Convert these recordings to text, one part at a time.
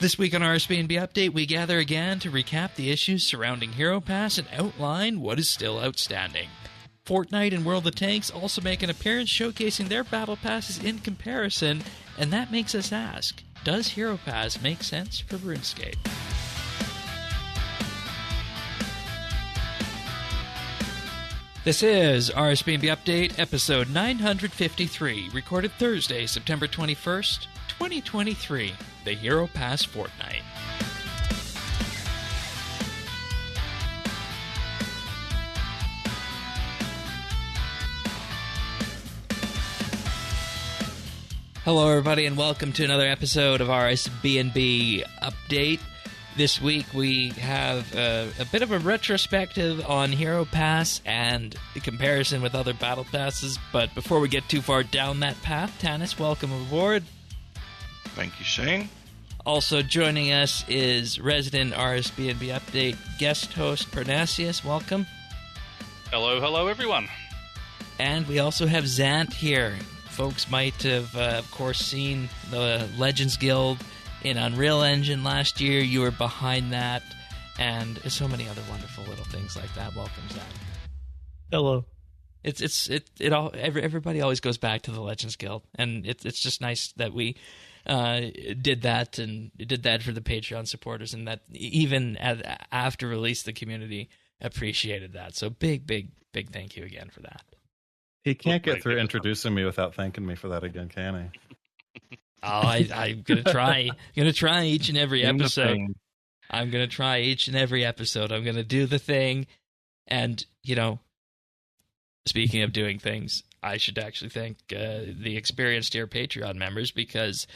This week on RSBANDB Update, we gather again to recap the issues surrounding Hero Pass and outline what is still outstanding. Fortnite and World of Tanks also make an appearance showcasing their battle passes in comparison, and that makes us ask, does Hero Pass make sense for RuneScape? This is RSBANDB Update, episode 953, recorded Thursday, September 21st, 2023, the Hero Pass Fortnite. Hello, everybody, and welcome to another episode of RSBANDB Update. This week we have a bit of a retrospective on Hero Pass and the comparison with other battle passes, but before we get too far down that path, Tanis, welcome aboard. Thank you, Shane. Also joining us is resident RSBANDB Update guest host Parnassius. Welcome. Hello, everyone. And we also have Zant here. Folks might have, of course, seen the Legends Guild in Unreal Engine last year. You were behind that, and so many other wonderful little things like that. Welcome, Zant. Hello. Everybody always goes back to the Legends Guild, and it's just nice that we did that for the Patreon supporters, and that even after release, the community appreciated that. So big thank you again for that. He can't get through introducing me without thanking me for that again, can he? Oh, I'm gonna try. Gonna try each and every episode. I'm gonna try each and every episode. I'm gonna do the thing, and speaking of doing things, I should actually thank the experienced tier Patreon members, because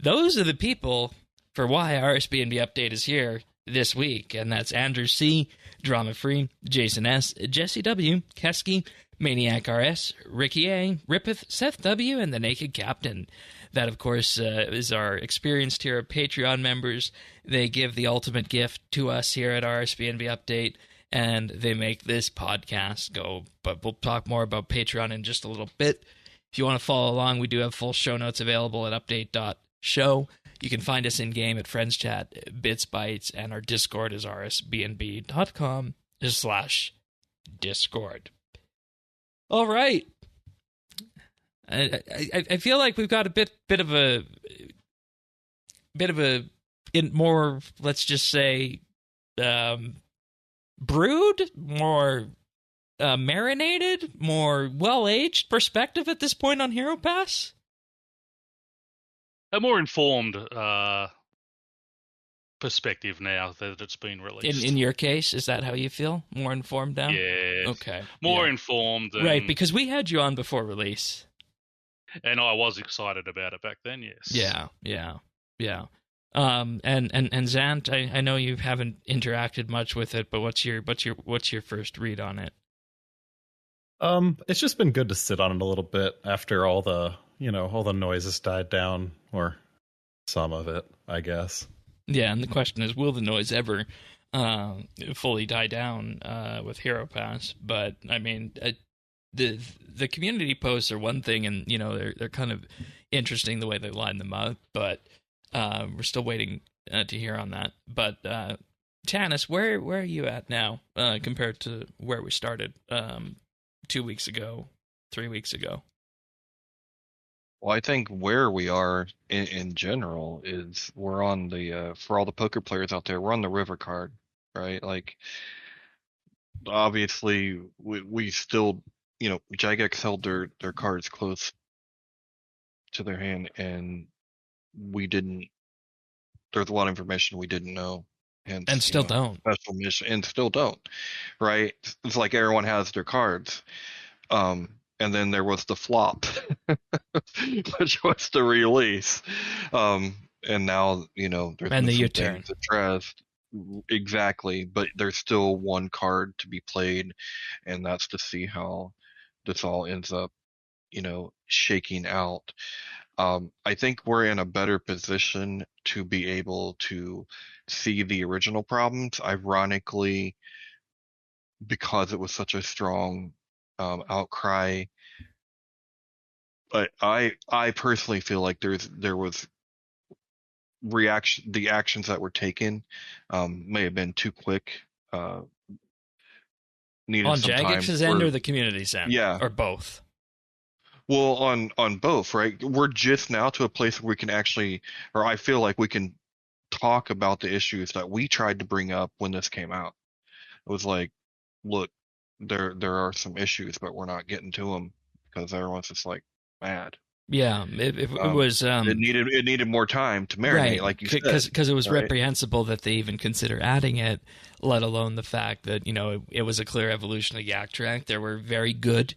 those are the people for why RSBANDB Update is here this week, and that's Andrew C, Drama Free, Jason S, Jesse W, Kesky, Maniac RS, Ricky A, Rippeth, Seth W, and the Naked Captain. That, of course, is our experienced tier of Patreon members. They give the ultimate gift to us here at RSBANDB Update, and they make this podcast go. But we'll talk more about Patreon in just a little bit. If you want to follow along, we do have full show notes available at update.show. You can find us in-game at Friends Chat, BitsBytes, and our Discord is rsbnb.com/Discord. All right. I feel like we've got a bit of a more, let's just say, brewed, more marinated, more well-aged perspective at this point on Hero Pass. A more informed perspective now that it's been released. In your case, is that how you feel? More informed now? Yeah. Okay. More informed. Right, because we had you on before release. And I was excited about it back then, yes. Yeah. And Zant, I know you haven't interacted much with it, but what's your first read on it? It's just been good to sit on it a little bit after all the noise has died down, or some of it, I guess. Yeah, and the question is, will the noise ever fully die down with Hero Pass? But I mean, the community posts are one thing, and they're kind of interesting the way they line them up. But we're still waiting to hear on that. But Tanis, where are you at now compared to where we started 2 weeks ago, 3 weeks ago? Well, I think where we are in general is we're on the, for all the poker players out there, we're on the river card, right? Like, obviously, we still, Jagex held their cards close to their hand, and we didn't, there's a lot of information we didn't know. Hence, and still don't. Special mission, and still don't, right? It's like everyone has their cards. And then there was the flop, which was the release. And now, there's and the U-turn. Addressed. Exactly, but there's still one card to be played, and that's to see how this all ends up, shaking out. I think we're in a better position to be able to see the original problems, ironically, because it was such a strong outcry. But I personally feel like there was the actions that were taken may have been too quick. Needed On some time Jagex's end or the community's end? Yeah. Or both? Well, on both, right? We're just now to a place where we can actually, or I feel like we can talk about the issues that we tried to bring up when this came out. It was like, look, there are some issues, but we're not getting to them because everyone's just like mad. Yeah, it was. It needed more time to marinate, Right, like you said, because it was right? reprehensible that they even consider adding it, let alone the fact that it was a clear evolution of Yak Track. There were very good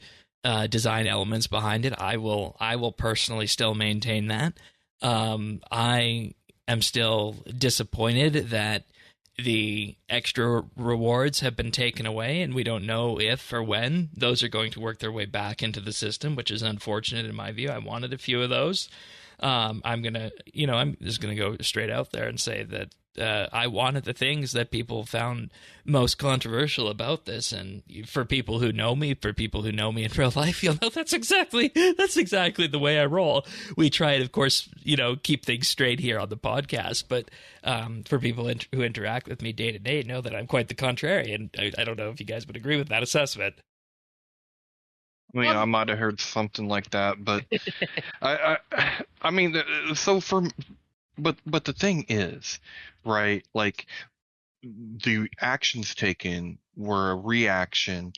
design elements behind it. I will personally still maintain that. I am still disappointed that the extra rewards have been taken away, and we don't know if or when those are going to work their way back into the system, which is unfortunate in my view. I wanted a few of those. I'm just gonna go straight out there and say that I wanted the things that people found most controversial about this, and for people who know me in real life, you'll know that's exactly the way I roll. We try to, of course, keep things straight here on the podcast, but for people who interact with me day to day, know that I'm quite the contrary, and I don't know if you guys would agree with that assessment. I mean, I might have heard something like that, but I mean, but the thing is, right? Like, the actions taken were a reaction.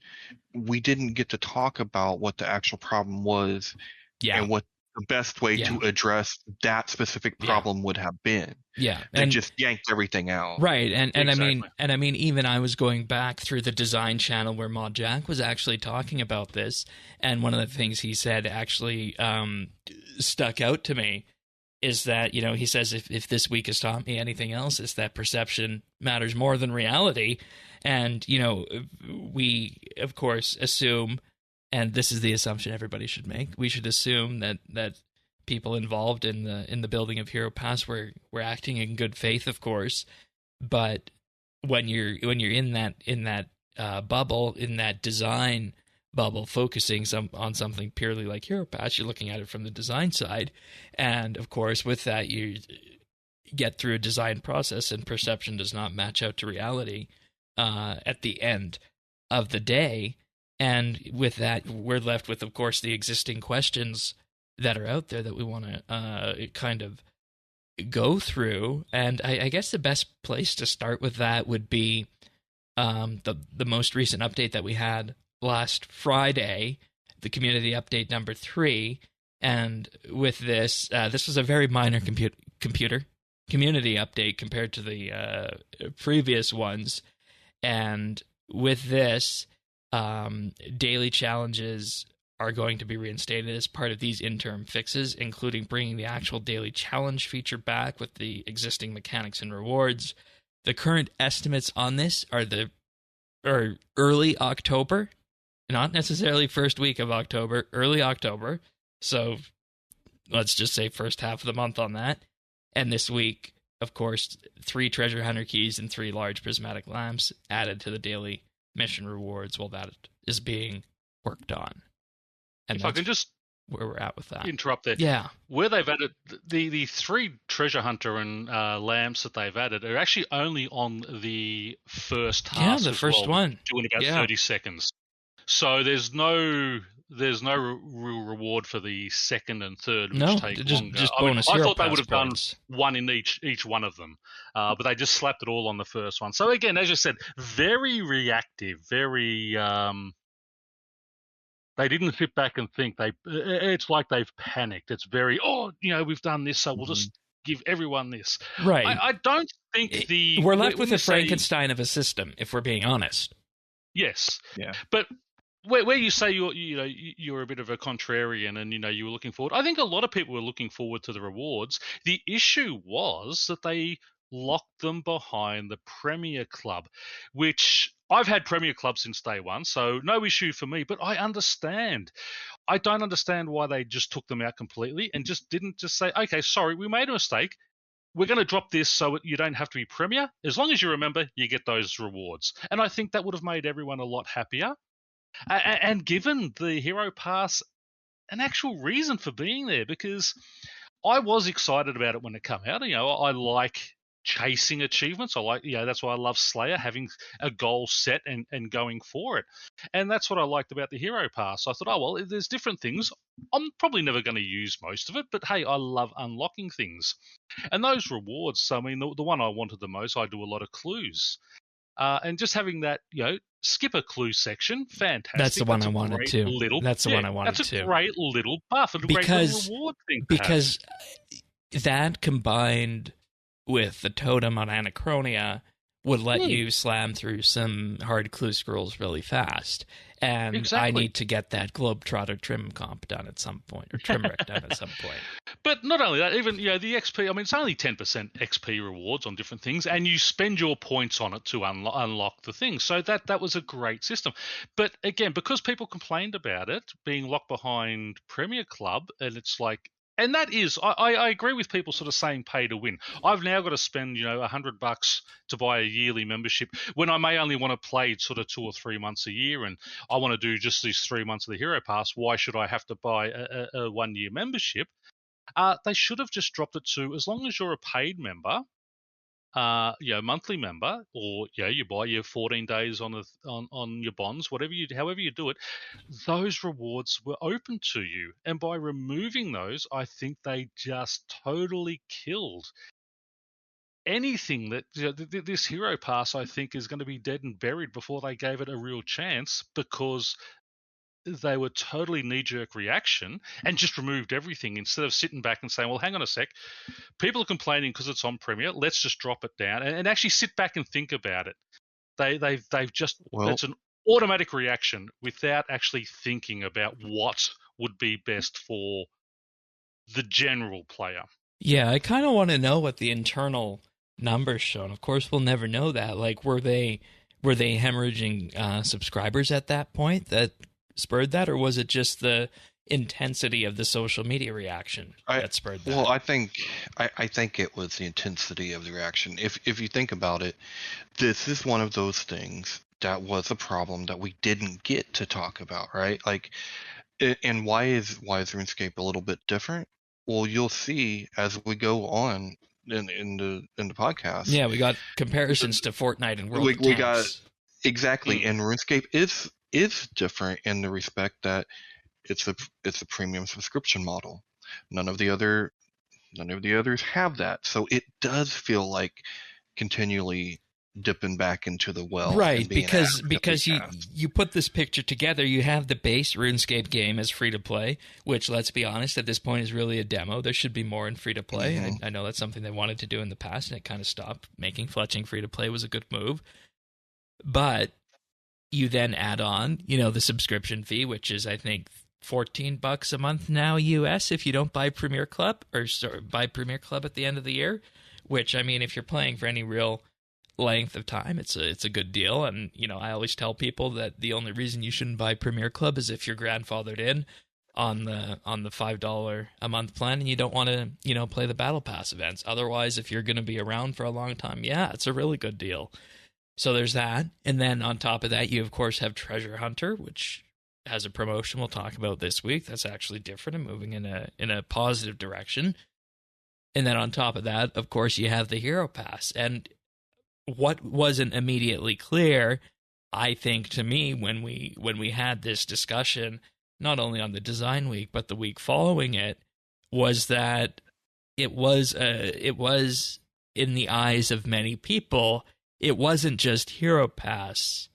We didn't get to talk about what the actual problem was and what the best way to address that specific problem would have been. Yeah, they just yanked everything out. Right, and Exactly. I mean, even I was going back through the design channel where Mod Jack was actually talking about this, and one of the things he said actually stuck out to me is that, he says if this week has taught me anything else, it's that perception matters more than reality. And, we, of course, assume, and this is the assumption everybody should make, we should assume that people involved in the building of Hero Pass were acting in good faith, of course. But when you're in that bubble, in that design bubble, focusing on something purely like Hero Pass, you're looking at it from the design side, and of course with that you get through a design process, and perception does not match out to reality at the end of the day. And with that, we're left with, of course, the existing questions that are out there that we want to kind of go through. And I guess the best place to start with that would be the most recent update that we had last Friday, the community update number 3. And with this, this was a very minor community update compared to the previous ones. And with this, daily challenges are going to be reinstated as part of these interim fixes, including bringing the actual daily challenge feature back with the existing mechanics and rewards. The current estimates on this are early October, not necessarily first week of October, early October. So let's just say first half of the month on that. And this week, of course, 3 treasure hunter keys and 3 large prismatic lamps added to the daily mission rewards while that is being worked on. And if I can just where we're at with that. Interrupt there. Yeah. Where they've added the 3 treasure hunter and lamps that they've added are actually only on the first task. Yeah, the first one. Doing about 30 seconds. So there's no reward for the second and third, which take longer. Just bonus I hero thought they would have points. done one in each one of them, but they just slapped it all on the first one. So again, as you said, very reactive, very. They didn't sit back and think. It's like they've panicked. It's very, we've done this, so we'll just give everyone this. Right. I don't think we're left with a Frankenstein of a system, if we're being honest. Yes. Yeah. But where you say you're a bit of a contrarian and you were looking forward, I think a lot of people were looking forward to the rewards. The issue was that they locked them behind the Premier Club, which I've had Premier Club since day one, so no issue for me. But I understand. I don't understand why they just took them out completely and just didn't just say, okay, sorry, we made a mistake. We're going to drop this so you don't have to be Premier. As long as you remember, you get those rewards. And I think that would have made everyone a lot happier. And given the Hero Pass an actual reason for being there, because I was excited about it when it came out. I like chasing achievements. I like, that's why I love Slayer, having a goal set and going for it. And that's what I liked about the Hero Pass. I thought, oh, well, there's different things. I'm probably never going to use most of it, but hey, I love unlocking things. And those rewards, I mean, the one I wanted the most, I do a lot of clues. And just having that, skip a clue section, fantastic. That's the one I wanted too. That's the one I wanted too. That's a great little buff and a great little reward thing. Because that combined with the totem on Anachronia would let you slam through some hard clue scrolls really fast. And I need to get that Globetrotter trim comp done at some point, or trim wreck done at some point. But not only that, even the XP, I mean, it's only 10% XP rewards on different things, and you spend your points on it to unlock the things. So that was a great system. But again, because people complained about it being locked behind Premier Club, and it's like, and that is, I agree with people sort of saying pay to win. I've now got to spend, $100 to buy a yearly membership when I may only want to play sort of 2 or 3 months a year, and I want to do just these 3 months of the Hero Pass. Why should I have to buy a 1 year membership? They should have just dropped it to, as long as you're a paid member, monthly member, or you buy your 14 days on your bonds, however you do it, those rewards were open to you. And by removing those, I think they just totally killed anything that this Hero Pass, I think, is going to be dead and buried before they gave it a real chance, because they were totally knee-jerk reaction and just removed everything instead of sitting back and saying, well, hang on a sec, people are complaining because it's on Premier, let's just drop it down and actually sit back and think about it. They've just, it's an automatic reaction without actually thinking about what would be best for the general player. Yeah, I kind of want to know what the internal numbers show. And of course, we'll never know that. Like, were they hemorrhaging subscribers at that point that spurred that, or was it just the intensity of the social media reaction that spurred that? Well, I think it was the intensity of the reaction. If you think about it, this is one of those things that was a problem that we didn't get to talk about, right? Like, and why is RuneScape a little bit different? Well, you'll see as we go on in the podcast. Yeah, we got comparisons to Fortnite and World of Tanks. We got exactly, and RuneScape is different in the respect that it's a premium subscription model. None of the others have that, so it does feel like continually dipping back into the well, right? Because you put this picture together, you have the base RuneScape game as free to play, which, let's be honest, at this point is really a demo. There should be more in free to play. Mm-hmm. I know that's something they wanted to do in the past, and it kind of stopped. Making fletching free to play was a good move, but you then add on, the subscription fee, which is, I think, $14 a month now US if you don't buy Premier Club, or buy Premier Club at the end of the year. Which, I mean, if you're playing for any real length of time, it's a good deal. And I always tell people that the only reason you shouldn't buy Premier Club is if you're grandfathered in on the $5 a month plan and you don't want to play the Battle Pass events. Otherwise, if you're going to be around for a long time, it's a really good deal. So there's that. And then on top of that, you, of course, have Treasure Hunter, which has a promotion we'll talk about this week. That's actually different and moving in a positive direction. And then on top of that, of course, you have the Hero Pass. And what wasn't immediately clear, I think, to me, when we had this discussion, not only on the design week, but the week following it, was that it was in the eyes of many people, it wasn't just Hero Pass,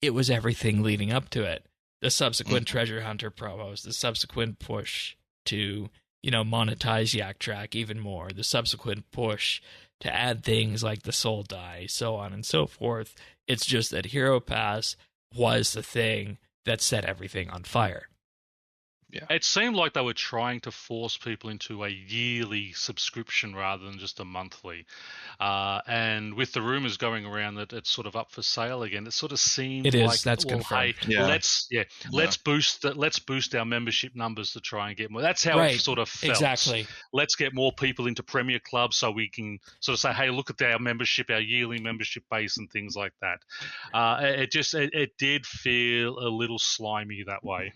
it was everything leading up to it. The subsequent Treasure Hunter promos, the subsequent push to, monetize Yak Track even more, the subsequent push to add things like the Soul Die, so on and so forth. It's just that Hero Pass was the thing that set everything on fire. Yeah. It seemed like they were trying to force people into a yearly subscription rather than just a monthly. And with the rumors going around that it's sort of up for sale again, it sort of seemed that's confirmed. Hey, let's boost our membership numbers to try and get more. That's how it sort of felt. Exactly. Let's get more people into Premier Club so we can sort of say, hey, look at our membership, our yearly membership base and things like that. It did feel a little slimy that way.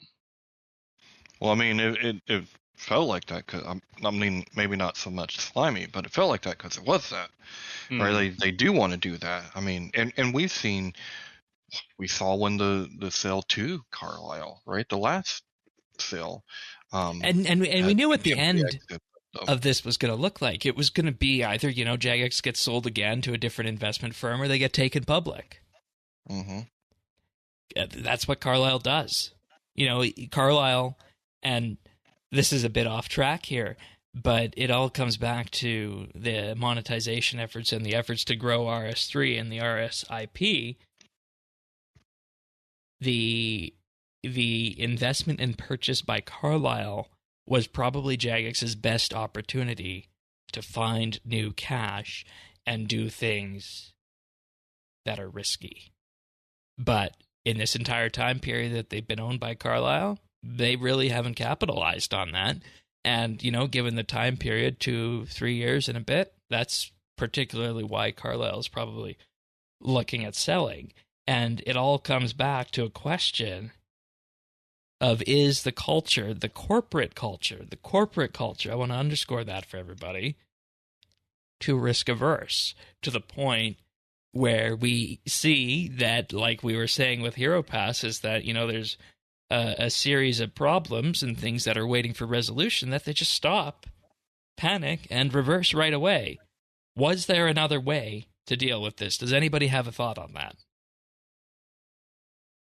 Well, I mean, felt like that because I mean, maybe not so much slimy, but it felt like that because it was that. Right? They do want to do that. I mean, and we saw when the sale to Carlisle, right? The last sale. And we knew what the end exit, of this was going to look like. It was going to be either, Jagex gets sold again to a different investment firm or they get taken public. Mm-hmm. That's what Carlisle does. Carlisle, and this is a bit off track here, but it all comes back to the monetization efforts and the efforts to grow RS3 and the RSIP. The investment and purchase by Carlisle was probably Jagex's best opportunity to find new cash and do things that are risky. But in this entire time period that they've been owned by Carlisle, they really haven't capitalized on that. And, given the time period, 2-3 years and a bit, that's particularly why Carlisle is probably looking at selling. And it all comes back to a question of, is the culture, the corporate culture, I want to underscore that for everybody, too risk averse to the point where we see that, like we were saying with Hero Pass, is that, there's a series of problems and things that are waiting for resolution that they just stop, panic, and reverse right away. Was there another way to deal with this? Does anybody have a thought on that?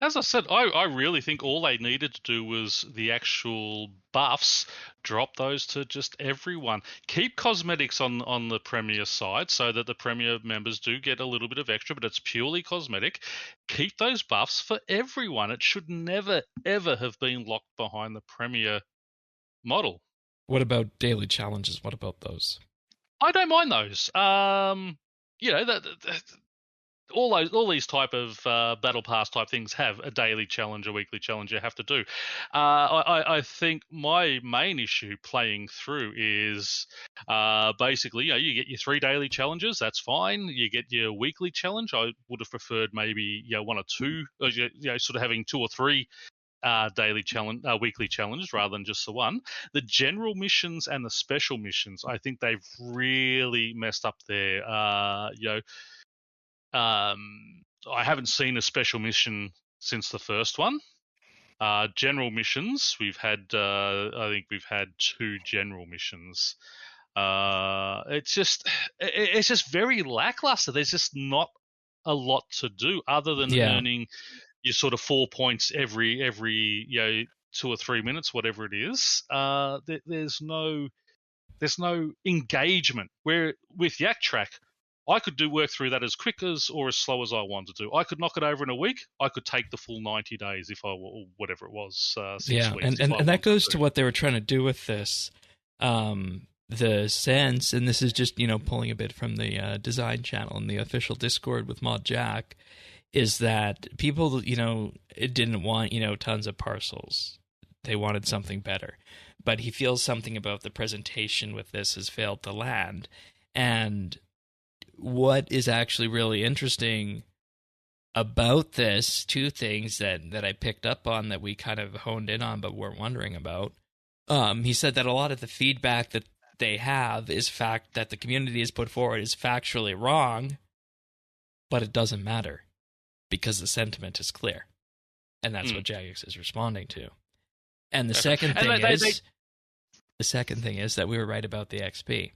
As I said, I really think all they needed to do was the actual buffs, drop those to just everyone. Keep cosmetics on the Premier side so that the Premier members do get a little bit of extra, but it's purely cosmetic. Keep those buffs for everyone. It should never, ever have been locked behind the Premier model. What about daily challenges? What about those? I don't mind those. All these type of battle pass type things have a daily challenge, a weekly challenge you have to do. I think my main issue playing through is basically, you get your 3 daily challenges, that's fine. You get your weekly challenge. I would have preferred maybe 1 or 2, or, sort of having 2 or 3 daily challenge, weekly challenges rather than just the one. The general missions and the special missions, I think they've really messed up there. I haven't seen a special mission since the first one. General missions, I think we've had 2 general missions. It's just very lackluster. There's just not a lot to do other than earning your sort of 4 points every 2 or 3 minutes, whatever it is. There's no engagement. Where with Yak Track, I could do work through that as quick as or as slow as I wanted to. I could knock it over in a week. I could take the full 90 days if or whatever it was. 6 weeks. And that goes to what they were trying to do with this. The sense, and this is just, pulling a bit from the design channel and the official Discord with Mod Jack, is that people, didn't want, tons of parcels. They wanted something better. But he feels something about the presentation with this has failed to land. And what is actually really interesting about this, 2 things that I picked up on that we kind of honed in on but weren't wondering about. He said that a lot of the feedback that they have is fact that the community has put forward is factually wrong, but it doesn't matter because the sentiment is clear. And that's what Jagex is responding to. And the second thing is that we were right about the XP.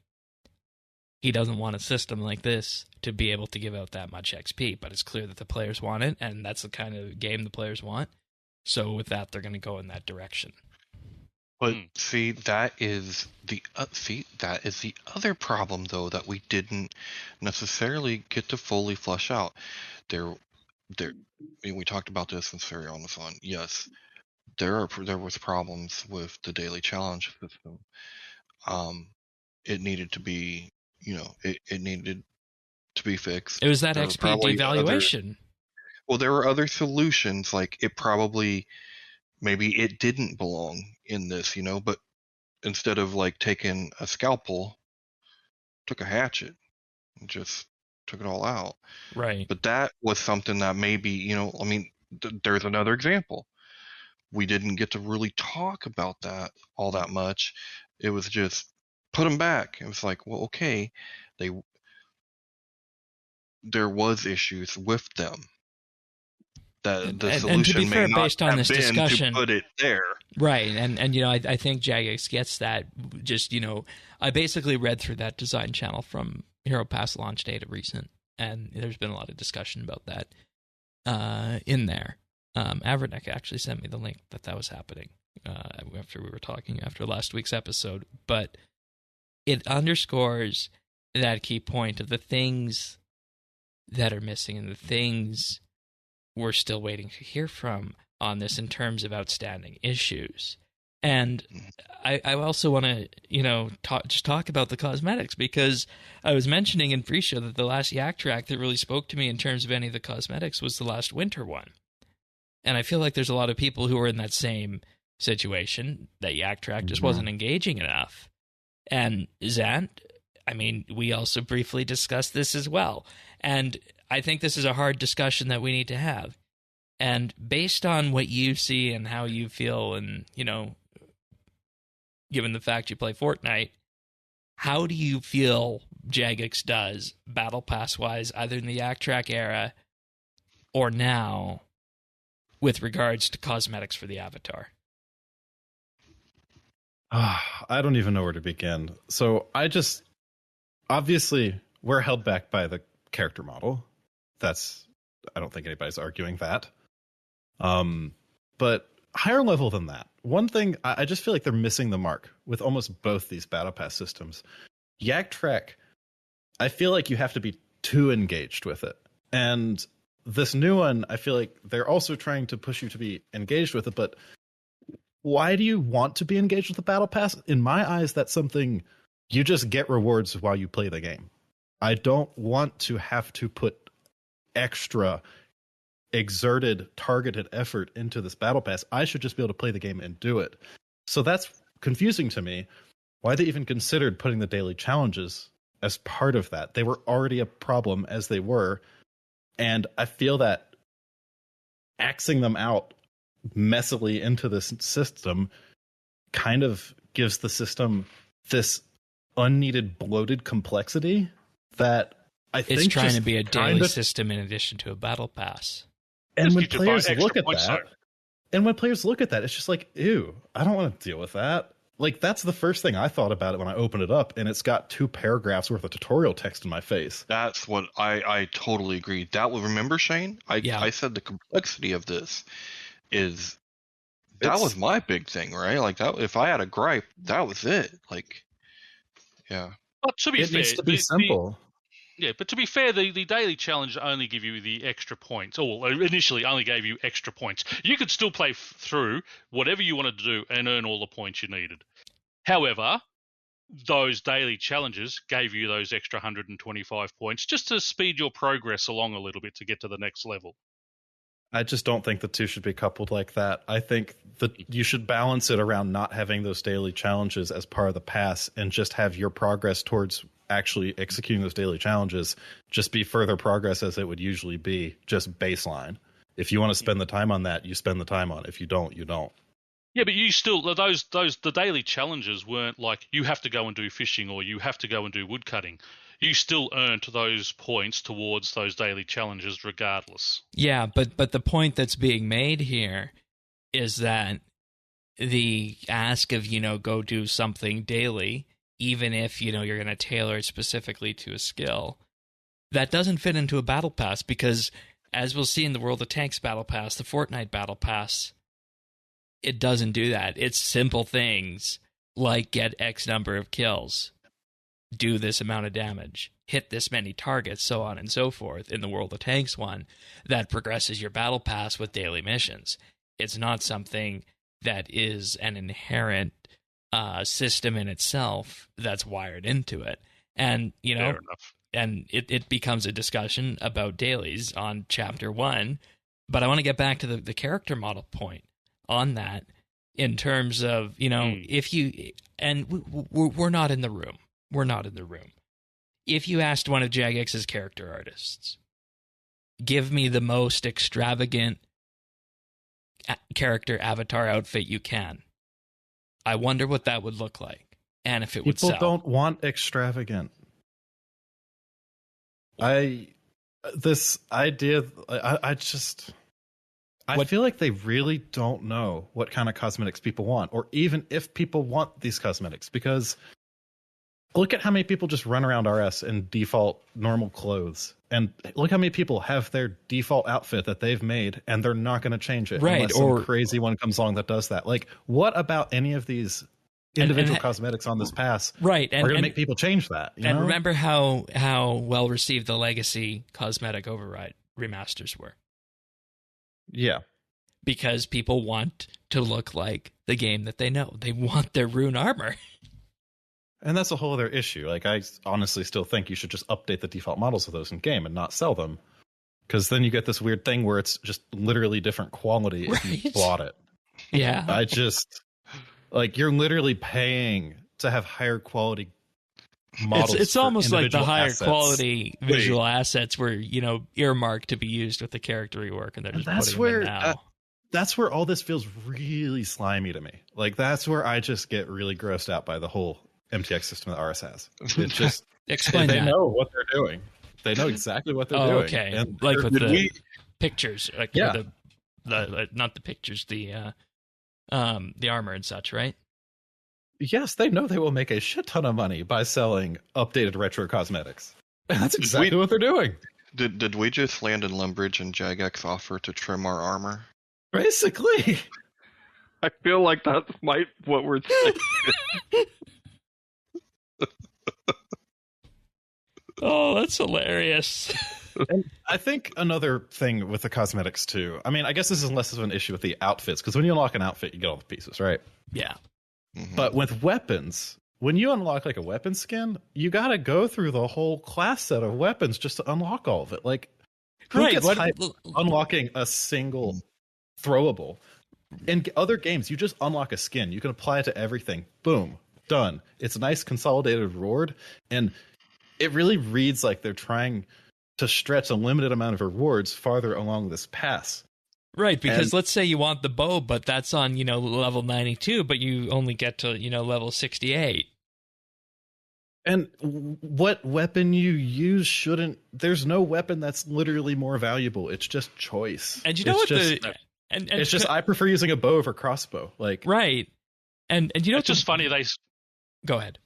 He doesn't want a system like this to be able to give out that much XP, but it's clear that the players want it, and that's the kind of game the players want. So with that, they're going to go in that direction. But see, that is the other problem, though, that we didn't necessarily get to fully flush out. We talked about this when Serion was on. Yes, there was problems with the daily challenge system. It needed to be, it needed to be fixed. It was that XP devaluation. There were other solutions, like maybe it didn't belong in this, but instead of like taking a scalpel, took a hatchet and just took it all out. Right. But that was something that maybe, there's another example. we didn't get to really talk about that all that much. It was just put them back. It was like, well, okay, there was issues with them. That the and to solution be fair, may not based on have this been discussion, to put it there. right? And I think Jagex gets that. Just I basically read through that design channel from Hero Pass launch data recent, and there's been a lot of discussion about that in there. Avernick actually sent me the link that was happening after we were talking after last week's episode, but it underscores that key point of the things that are missing and the things we're still waiting to hear from on this in terms of outstanding issues. And I also want to, talk about the cosmetics, because I was mentioning in pre-show that the last Yak track that really spoke to me in terms of any of the cosmetics was the last winter one. And I feel like there's a lot of people who are in that same situation, that Yak track just wasn't engaging enough. And Zant, I mean, we also briefly discussed this as well. And I think this is a hard discussion that we need to have. And based on what you see and how you feel, and, given the fact you play Fortnite, how do you feel Jagex does Battle Pass-wise, either in the Yak Track era or now, with regards to cosmetics for the avatar? I don't even know where to begin. So obviously, we're held back by the character model. I don't think anybody's arguing that. But higher level than that, one thing, I just feel like they're missing the mark with almost both these Battle Pass systems. Yak Track, I feel like you have to be too engaged with it. And this new one, I feel like they're also trying to push you to be engaged with it, but why do you want to be engaged with the Battle Pass? In my eyes, that's something you just get rewards while you play the game. I don't want to have to put extra exerted, targeted effort into this Battle Pass. I should just be able to play the game and do it. So that's confusing to me. Why they even considered putting the daily challenges as part of that. They were already a problem as they were. And I feel that axing them out messily into this system kind of gives the system this unneeded bloated complexity that I think it's trying to be a daily system in addition to a battle pass. And when players look at that, it's just like, ew, I don't want to deal with that. Like, that's the first thing I thought about it when I opened it up, and it's got 2 paragraphs worth of tutorial text in my face. That's what I totally agree. That was, remember, Shane? I said the complexity of this is, that was my big thing, right? Like, that, if I had a gripe, that was it. Like, yeah. But to be fair, it needs to be simple. Yeah, but to be fair, the daily challenge only give you the extra points, or initially only gave you extra points. You could still play through whatever you wanted to do and earn all the points you needed. However, those daily challenges gave you those extra 125 points just to speed your progress along a little bit to get to the next level. I just don't think the two should be coupled like that. I think that you should balance it around not having those daily challenges as part of the pass and just have your progress towards actually executing those daily challenges just be further progress as it would usually be, just baseline. If you want to spend the time on that, you spend the time on it. If you don't, you don't. Yeah, but you still, the daily challenges weren't like you have to go and do fishing or you have to go and do woodcutting. You still earned those points towards those daily challenges regardless. Yeah, but the point that's being made here is that the ask of, go do something daily, even if, you're going to tailor it specifically to a skill, that doesn't fit into a battle pass because, as we'll see in the World of Tanks battle pass, the Fortnite battle pass, it doesn't do that. It's simple things like get X number of kills, do this amount of damage, hit this many targets, so on and so forth. In the World of Tanks one, that progresses your battle pass with daily missions. It's not something that is an inherent system in itself that's wired into it. And, Fair enough. And it becomes a discussion about dailies on Chapter 1. But I want to get back to the character model point on that in terms of, if you, and we're not in the room. We're not in the room. If you asked one of Jagex's character artists, give me the most extravagant character avatar outfit you can. I wonder what that would look like, and if it would sell. People don't want extravagant. This idea, I feel like they really don't know what kind of cosmetics people want, or even if people want these cosmetics, because look at how many people just run around RS in default normal clothes, and look how many people have their default outfit that they've made, and they're not going to change it unless some crazy one comes along that does that. Like, what about any of these individual cosmetics on this pass are going to make people change that? You know? Remember how well received the Legacy cosmetic override remasters were. Yeah. Because people want to look like the game that they know. They want their rune armor. And that's a whole other issue. Like, I honestly still think you should just update the default models of those in game and not sell them. Because then you get this weird thing where it's just literally different quality if you bought it. Yeah. I just, like, you're literally paying to have higher quality models. It's almost like the higher assets. Quality visual assets were, earmarked to be used with the character rework, and they're just putting them in now. That's where all this feels really slimy to me. Like, that's where I just get really grossed out by the whole MTX system that RS has. It just Explain they that. know what they're doing. They know exactly what they're doing. Okay. And like with the pictures, like yeah. the not the pictures, the armor and such, right? Yes, they know they will make a shit ton of money by selling updated retro cosmetics. And that's exactly what they're doing. Did we just land in Lumbridge and Jagex offer to trim our armor? Basically. I feel like that's what we're saying. Oh, that's hilarious. And I think another thing with the cosmetics too, I mean, I guess this is less of an issue with the outfits, because when you unlock an outfit, you get all the pieces, right? Yeah. Mm-hmm. But with weapons, when you unlock like a weapon skin, you got to go through the whole class set of weapons just to unlock all of it. Like, who gets hyped unlocking a single throwable? In other games, you just unlock a skin. You can apply it to everything. Boom. Done. It's a nice consolidated reward, and it really reads like they're trying to stretch a limited amount of rewards farther along this pass. Right, because let's say you want the bow, but that's on, level 92, but you only get to, level 68. And what weapon you use shouldn't... There's no weapon that's literally more valuable. It's just choice. And you know what it's just, I prefer using a bow over crossbow. Like, right. And you know... It's just funny they... Go ahead.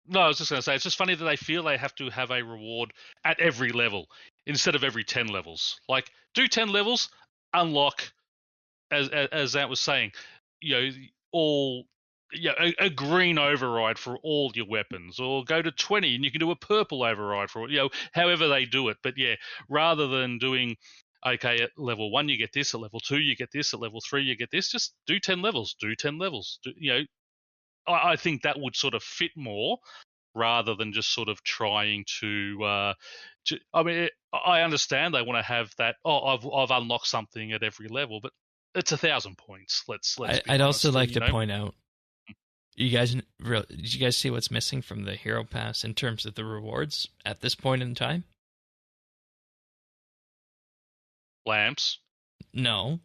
No, I was just going to say, it's just funny that they feel they have to have a reward at every level instead of every 10 levels. Like, do 10 levels, unlock, as that was saying, a green override for all your weapons, or go to 20 and you can do a purple override for it, however they do it. But yeah, rather than doing, okay, at level 1 you get this, at level 2 you get this, at level 3 you get this, just do 10 levels, I think that would sort of fit more, rather than just sort of trying to I mean, I understand they want to have that. Oh, I've unlocked something at every level, but it's 1,000 points. Let's. I'd also like to point out, did you guys see what's missing from the Hero Pass in terms of the rewards at this point in time? Lamps. No.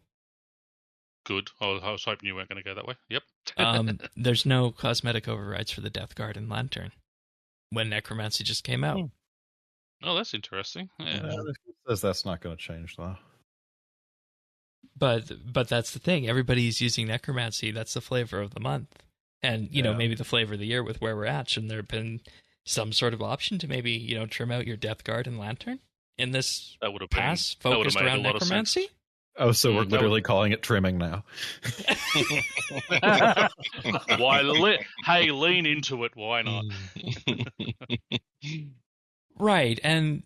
Good. I was hoping you weren't going to go that way. Yep. There's no cosmetic overrides for the Death Guard and Lantern when Necromancy just came out. Oh, that's interesting. Yeah. Says that's not going to change, though. But that's the thing. Everybody's using Necromancy. That's the flavor of the month. And, maybe the flavor of the year with where we're at. Shouldn't there have been some sort of option to maybe, trim out your Death Guard and Lantern in this pass focused around Necromancy? Oh, so we're literally calling it trimming now. Hey, lean into it. Why not? Right, and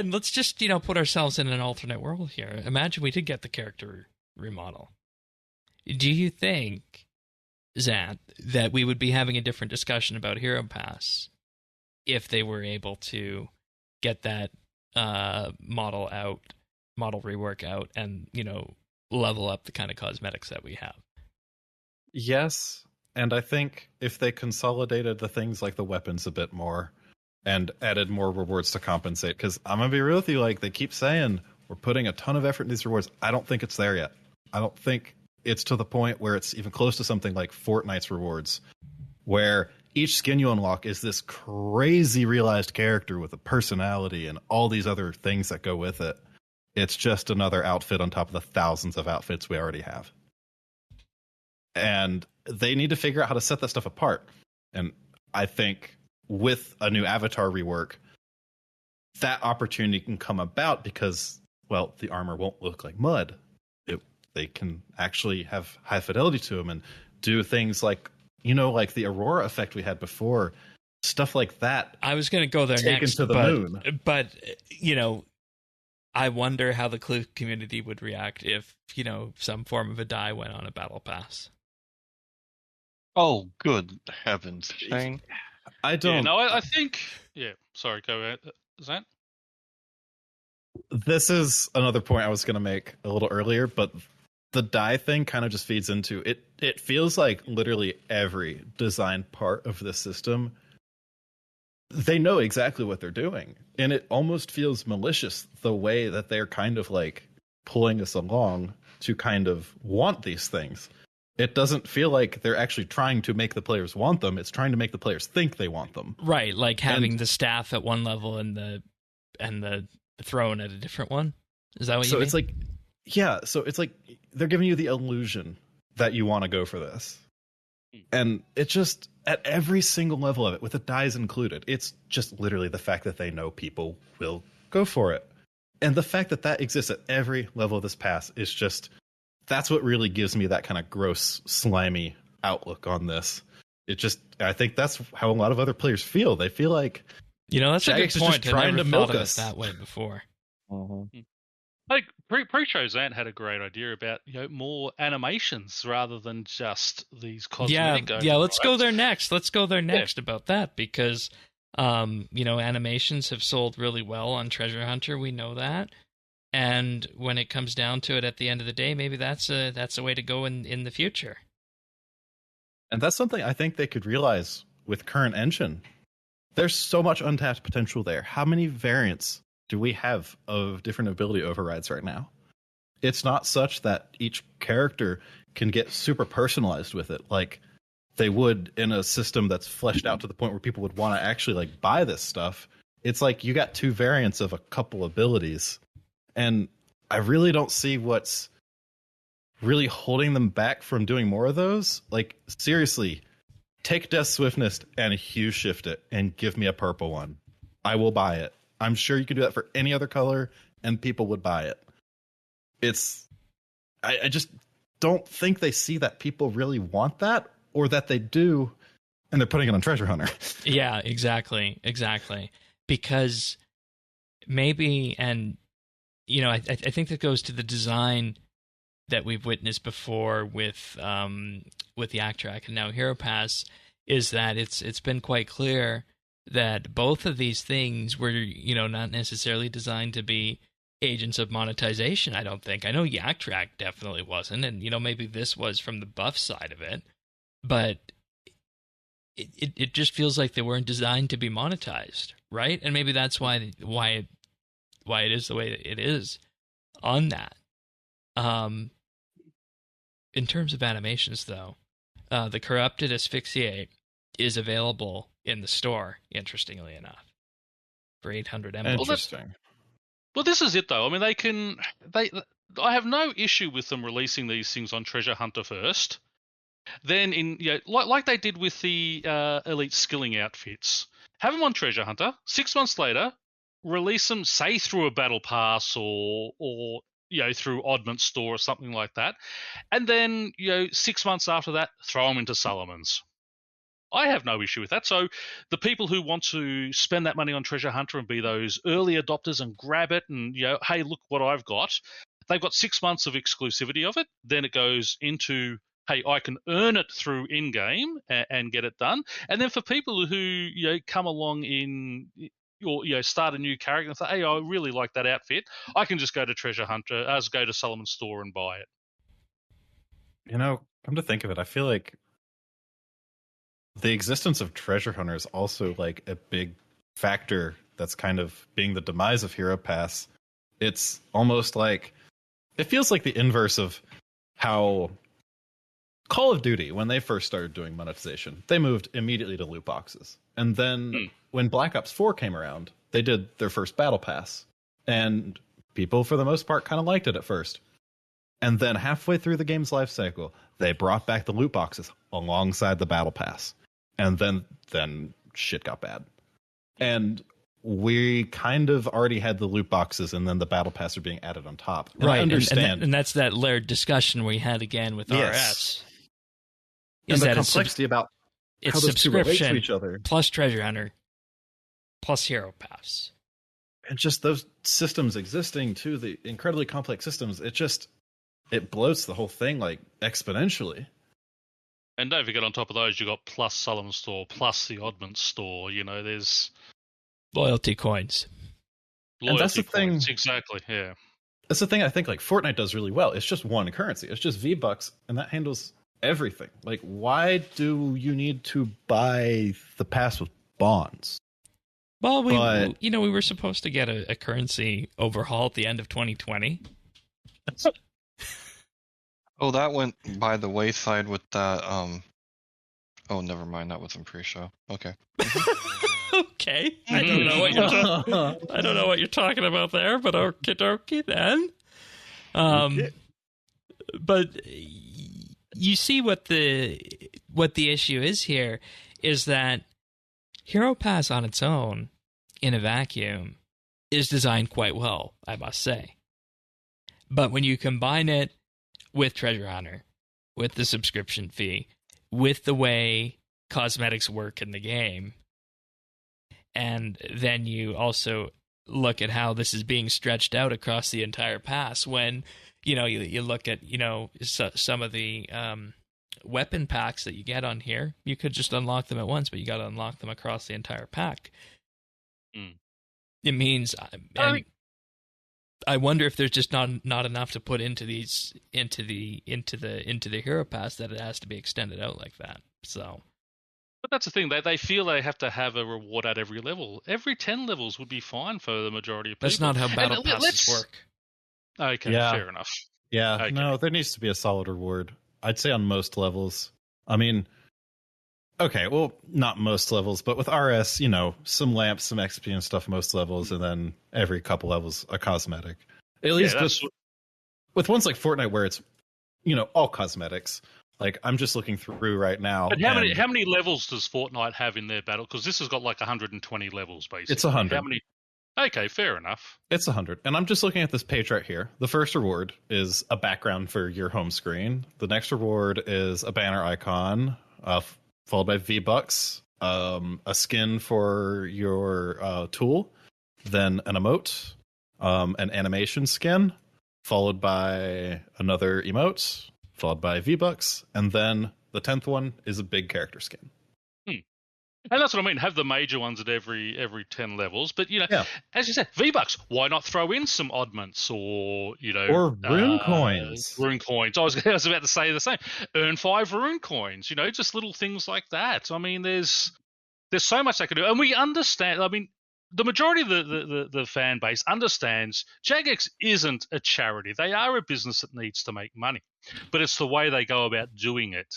let's just put ourselves in an alternate world here. Imagine we did get the character remodel. Do you think, Zant, that we would be having a different discussion about Hero Pass if they were able to get that model rework out, and level up the kind of cosmetics that we have? Yes, and I think if they consolidated the things like the weapons a bit more and added more rewards to compensate, because I'm gonna be real with you, like, they keep saying we're putting a ton of effort in these rewards. I don't think it's there yet. I don't think it's to the point where it's even close to something like Fortnite's rewards, where each skin you unlock is this crazy realized character with a personality and all these other things that go with it. It's just another outfit on top of the thousands of outfits we already have. And they need to figure out how to set that stuff apart. And I think with a new avatar rework, that opportunity can come about because, well, the armor won't look like mud. They can actually have high fidelity to them and do things like, like the Aurora effect we had before, stuff like that. I was going to go there next, to the moon. But I wonder how the community would react if, some form of a dye went on a battle pass. Oh, good heavens, Shane. I don't. Yeah, no, I think. Yeah, sorry, go ahead. Zant? This is another point I was going to make a little earlier, but the dye thing kind of just feeds into it. It feels like literally every design part of the system, they know exactly what they're doing. And it almost feels malicious the way that they're kind of like pulling us along to kind of want these things. It doesn't feel like they're actually trying to make the players want them. It's trying to make the players think they want them. Right, like having the staff at one level and the throne at a different one. Is that what you mean? So it's like, yeah. So it's like they're giving you the illusion that you want to go for this, and it just at every single level of it, with the dyes included, it's just literally the fact that they know people will go for it, and the fact that that exists at every level of this pass is just. That's what really gives me that kind of gross, slimy outlook on this. I think that's how a lot of other players feel. They feel like, that's a good point. Trying to milk us that way before. Like pre-show, Zant had a great idea about more animations rather than just these cosmetic. Yeah. Let's go there next. About that because, animations have sold really well on Treasure Hunter. We know that. And when it comes down to it at the end of the day, maybe that's a way to go in the future. And that's something I think they could realize with current engine. There's so much untapped potential there. How many variants do we have of different ability overrides right now? It's not such that each character can get super personalized with it like they would in a system that's fleshed out to the point where people would want to actually like buy this stuff. It's like you got two variants of a couple abilities. And I really don't see what's really holding them back from doing more of those. Like, seriously, take Death Swiftness and hue shift it and give me a purple one. I will buy it. I'm sure you could do that for any other color and people would buy it. I just don't think they see that people really want that or that they do and they're putting it on Treasure Hunter. Yeah, exactly. Because maybe, and I think that goes to the design that we've witnessed before with Yak Track and now Hero Pass, is that it's been quite clear that both of these things were not necessarily designed to be agents of monetization. I don't think. I know Yak Track definitely wasn't, and maybe this was from the buff side of it, but it just feels like they weren't designed to be monetized, right? And maybe that's why it is the way it is on that. In terms of animations, though, the Corrupted Asphyxiate is available in the store, interestingly enough, for 800 emeralds. Interesting. Well, this is it, though. I mean, I have no issue with them releasing these things on Treasure Hunter first. Then, like they did with the Elite Skilling outfits, have them on Treasure Hunter. 6 months later, release them, say through a battle pass or through Oddment Store or something like that, and then 6 months after that, throw them into Solomon's. I have no issue with that. So the people who want to spend that money on Treasure Hunter and be those early adopters and grab it and hey, look what I've got, they've got 6 months of exclusivity of it. Then it goes into, hey, I can earn it through in-game and get it done. And then for people who come along in or start a new character and say, hey, I really like that outfit, I can just go to Treasure Hunter, go to Solomon's Store and buy it. Come to think of it, I feel like the existence of Treasure Hunter is also like a big factor that's kind of being the demise of Hero Pass, It's almost like it feels like the inverse of how Call of Duty, when they first started doing monetization, they moved immediately to loot boxes. And then when Black Ops 4 came around, they did their first battle pass. And people, for the most part, kind of liked it at first. And then halfway through the game's life cycle, they brought back the loot boxes alongside the battle pass. And then shit got bad. And we kind of already had the loot boxes, and then the battle pass are being added on top. And right, I understand. And that's that layered discussion we had again with RS. And the complexity about how those two relate to each other. Plus Treasure Hunter, plus Hero Pass. And just those systems existing, too, the incredibly complex systems, it bloats the whole thing, like, exponentially. And don't forget, on top of those, you got plus Sullivan Store, plus the Oddments Store. You know, there's loyalty coins. And that's the thing. Exactly, yeah. That's the thing I think, like, Fortnite does really well. It's just one currency. It's just V-Bucks, and that handles everything. Like, why do you need to buy the pass with bonds? Well, we were supposed to get a currency overhaul at the end of 2020. Oh, that went by the wayside with that. Oh, never mind. That was in pre-show. Okay. Okay. I don't know what you're talking about there, but okie dokie then. Okay. But you see what the issue is here is that Hero Pass on its own, in a vacuum, is designed quite well, I must say. But when you combine it with Treasure Hunter, with the subscription fee, with the way cosmetics work in the game, and then you also look at how this is being stretched out across the entire pass, when you look at some of the weapon packs that you get on here, you could just unlock them at once, but you got to unlock them across the entire pack. It means, I wonder if there's just not enough to put into the Hero Pass, that it has to be extended out like that. So, but that's the thing. They feel they have to have a reward at every level. Every 10 levels would be fine for the majority of people. That's not how battle passes work. Okay, fair enough. Yeah, okay. No, there needs to be a solid reward. I'd say on most levels. I mean, okay, well, not most levels, but with RS, some lamps, some XP and stuff most levels, and then every couple levels a cosmetic. At least with ones like Fortnite where it's, all cosmetics. Like, I'm just looking through right now. But how many levels does Fortnite have in their battle? Because this has got like 120 levels, basically. It's 100. How many? Okay, fair enough. It's 100. And I'm just looking at this page right here. The first reward is a background for your home screen. The next reward is a banner icon, followed by V-Bucks, a skin for your tool, then an emote, an animation skin, followed by another emote, followed by V-Bucks, and then the 10th one is a big character skin. And that's what I mean. Have the major ones at every 10 levels. But, as you said, V-Bucks, why not throw in some oddments or, or rune coins. Rune coins. I was about to say the same. Earn 5 rune coins, just little things like that. I mean, there's so much they can do. And we understand, I mean, the majority of the fan base understands Jagex isn't a charity. They are a business that needs to make money. But it's the way they go about doing it.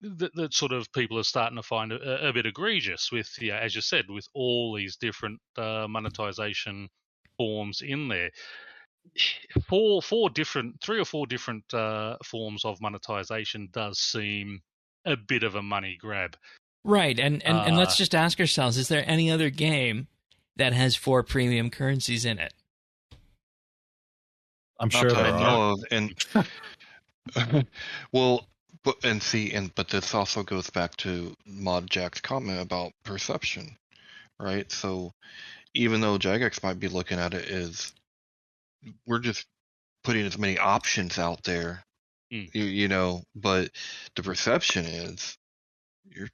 That sort of people are starting to find a bit egregious with, as you said, with all these different monetization forms in there. 3 or 4 different forms of monetization does seem a bit of a money grab. Right, and let's just ask ourselves, is there any other game that has 4 premium currencies in it? I'm sure there I know of. And well, but this also goes back to Mod Jack's comment about perception, right? So even though Jagex might be looking at it as we're just putting as many options out there, but the perception is you're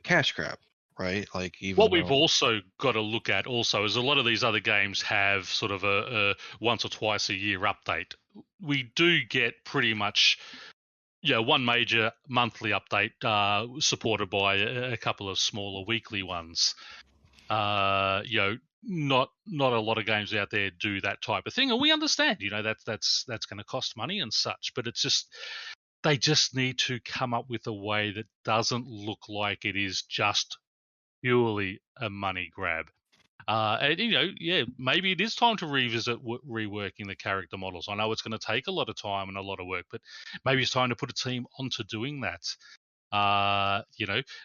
cash grab, right? Like, even what we've also got to look at also is a lot of these other games have sort of a once or twice a year update. We do get pretty much one major monthly update supported by a couple of smaller weekly ones. Not a lot of games out there do that type of thing, and we understand, that's going to cost money and such. But it's just they just need to come up with a way that doesn't look like it is just purely a money grab. Maybe it is time to revisit reworking the character models. I know it's going to take a lot of time and a lot of work, but maybe it's time to put a team onto doing that.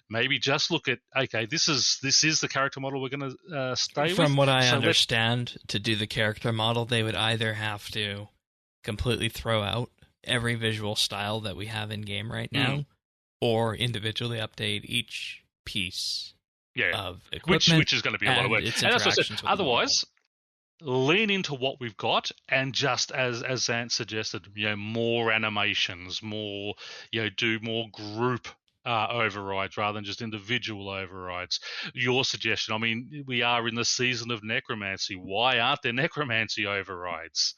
Maybe just look at, okay, this is the character model we're going to stay with. From what I understand, to do the character model, they would either have to completely throw out every visual style that we have in game right now, or individually update each piece of equipment, which is going to be a lot of work. And that's what I said. Otherwise, lean into what we've got, and just as Zant suggested, more animations, more, do more group overrides rather than just individual overrides. Your suggestion, I mean, we are in the season of necromancy. Why aren't there necromancy overrides?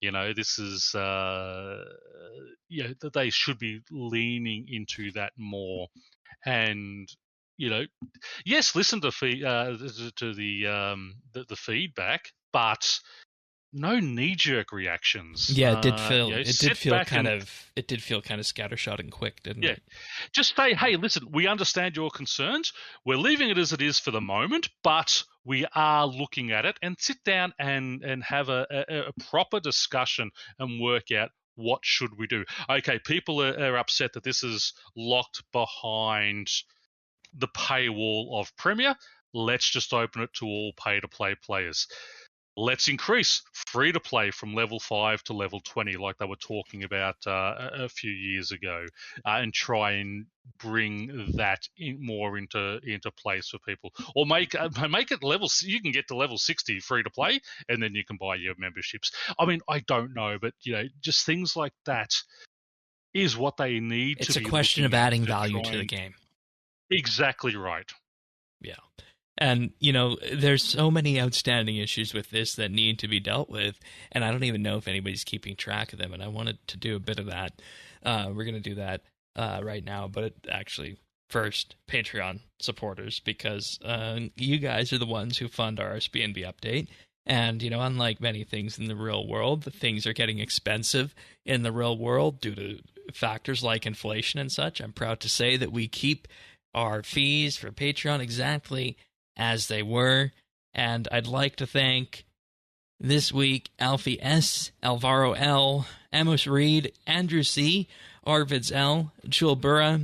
This is, that they should be leaning into that more. And, yes, listen to the feedback, but no knee-jerk reactions. Yeah, it did feel it did feel kind of scattershot and quick, didn't it? Just say, hey, listen, we understand your concerns. We're leaving it as it is for the moment, but we are looking at it, and sit down and have a proper discussion and work out what should we do. Okay, people are upset that this is locked behind the paywall of Premier. Let's just open it to all pay-to-play players. Let's increase free-to-play from level 5 to level 20, like they were talking about a few years ago, and try and bring that more into place for people. Or make it level. You can get to level 60 free-to-play, and then you can buy your memberships. I mean, I don't know, but just things like that is what they need. It's a question of adding value to the game. Exactly right. Yeah. And, there's so many outstanding issues with this that need to be dealt with, and I don't even know if anybody's keeping track of them, and I wanted to do a bit of that. We're going to do that right now, but actually, first, Patreon supporters, because you guys are the ones who fund our RSBANDB update, and, unlike many things in the real world, things are getting expensive in the real world due to factors like inflation and such. I'm proud to say that we keep our fees for Patreon exactly as they were, and I'd like to thank this week Alfie S., Alvaro L., Amos Reed, Andrew C., Arvids L., Jewel Burra,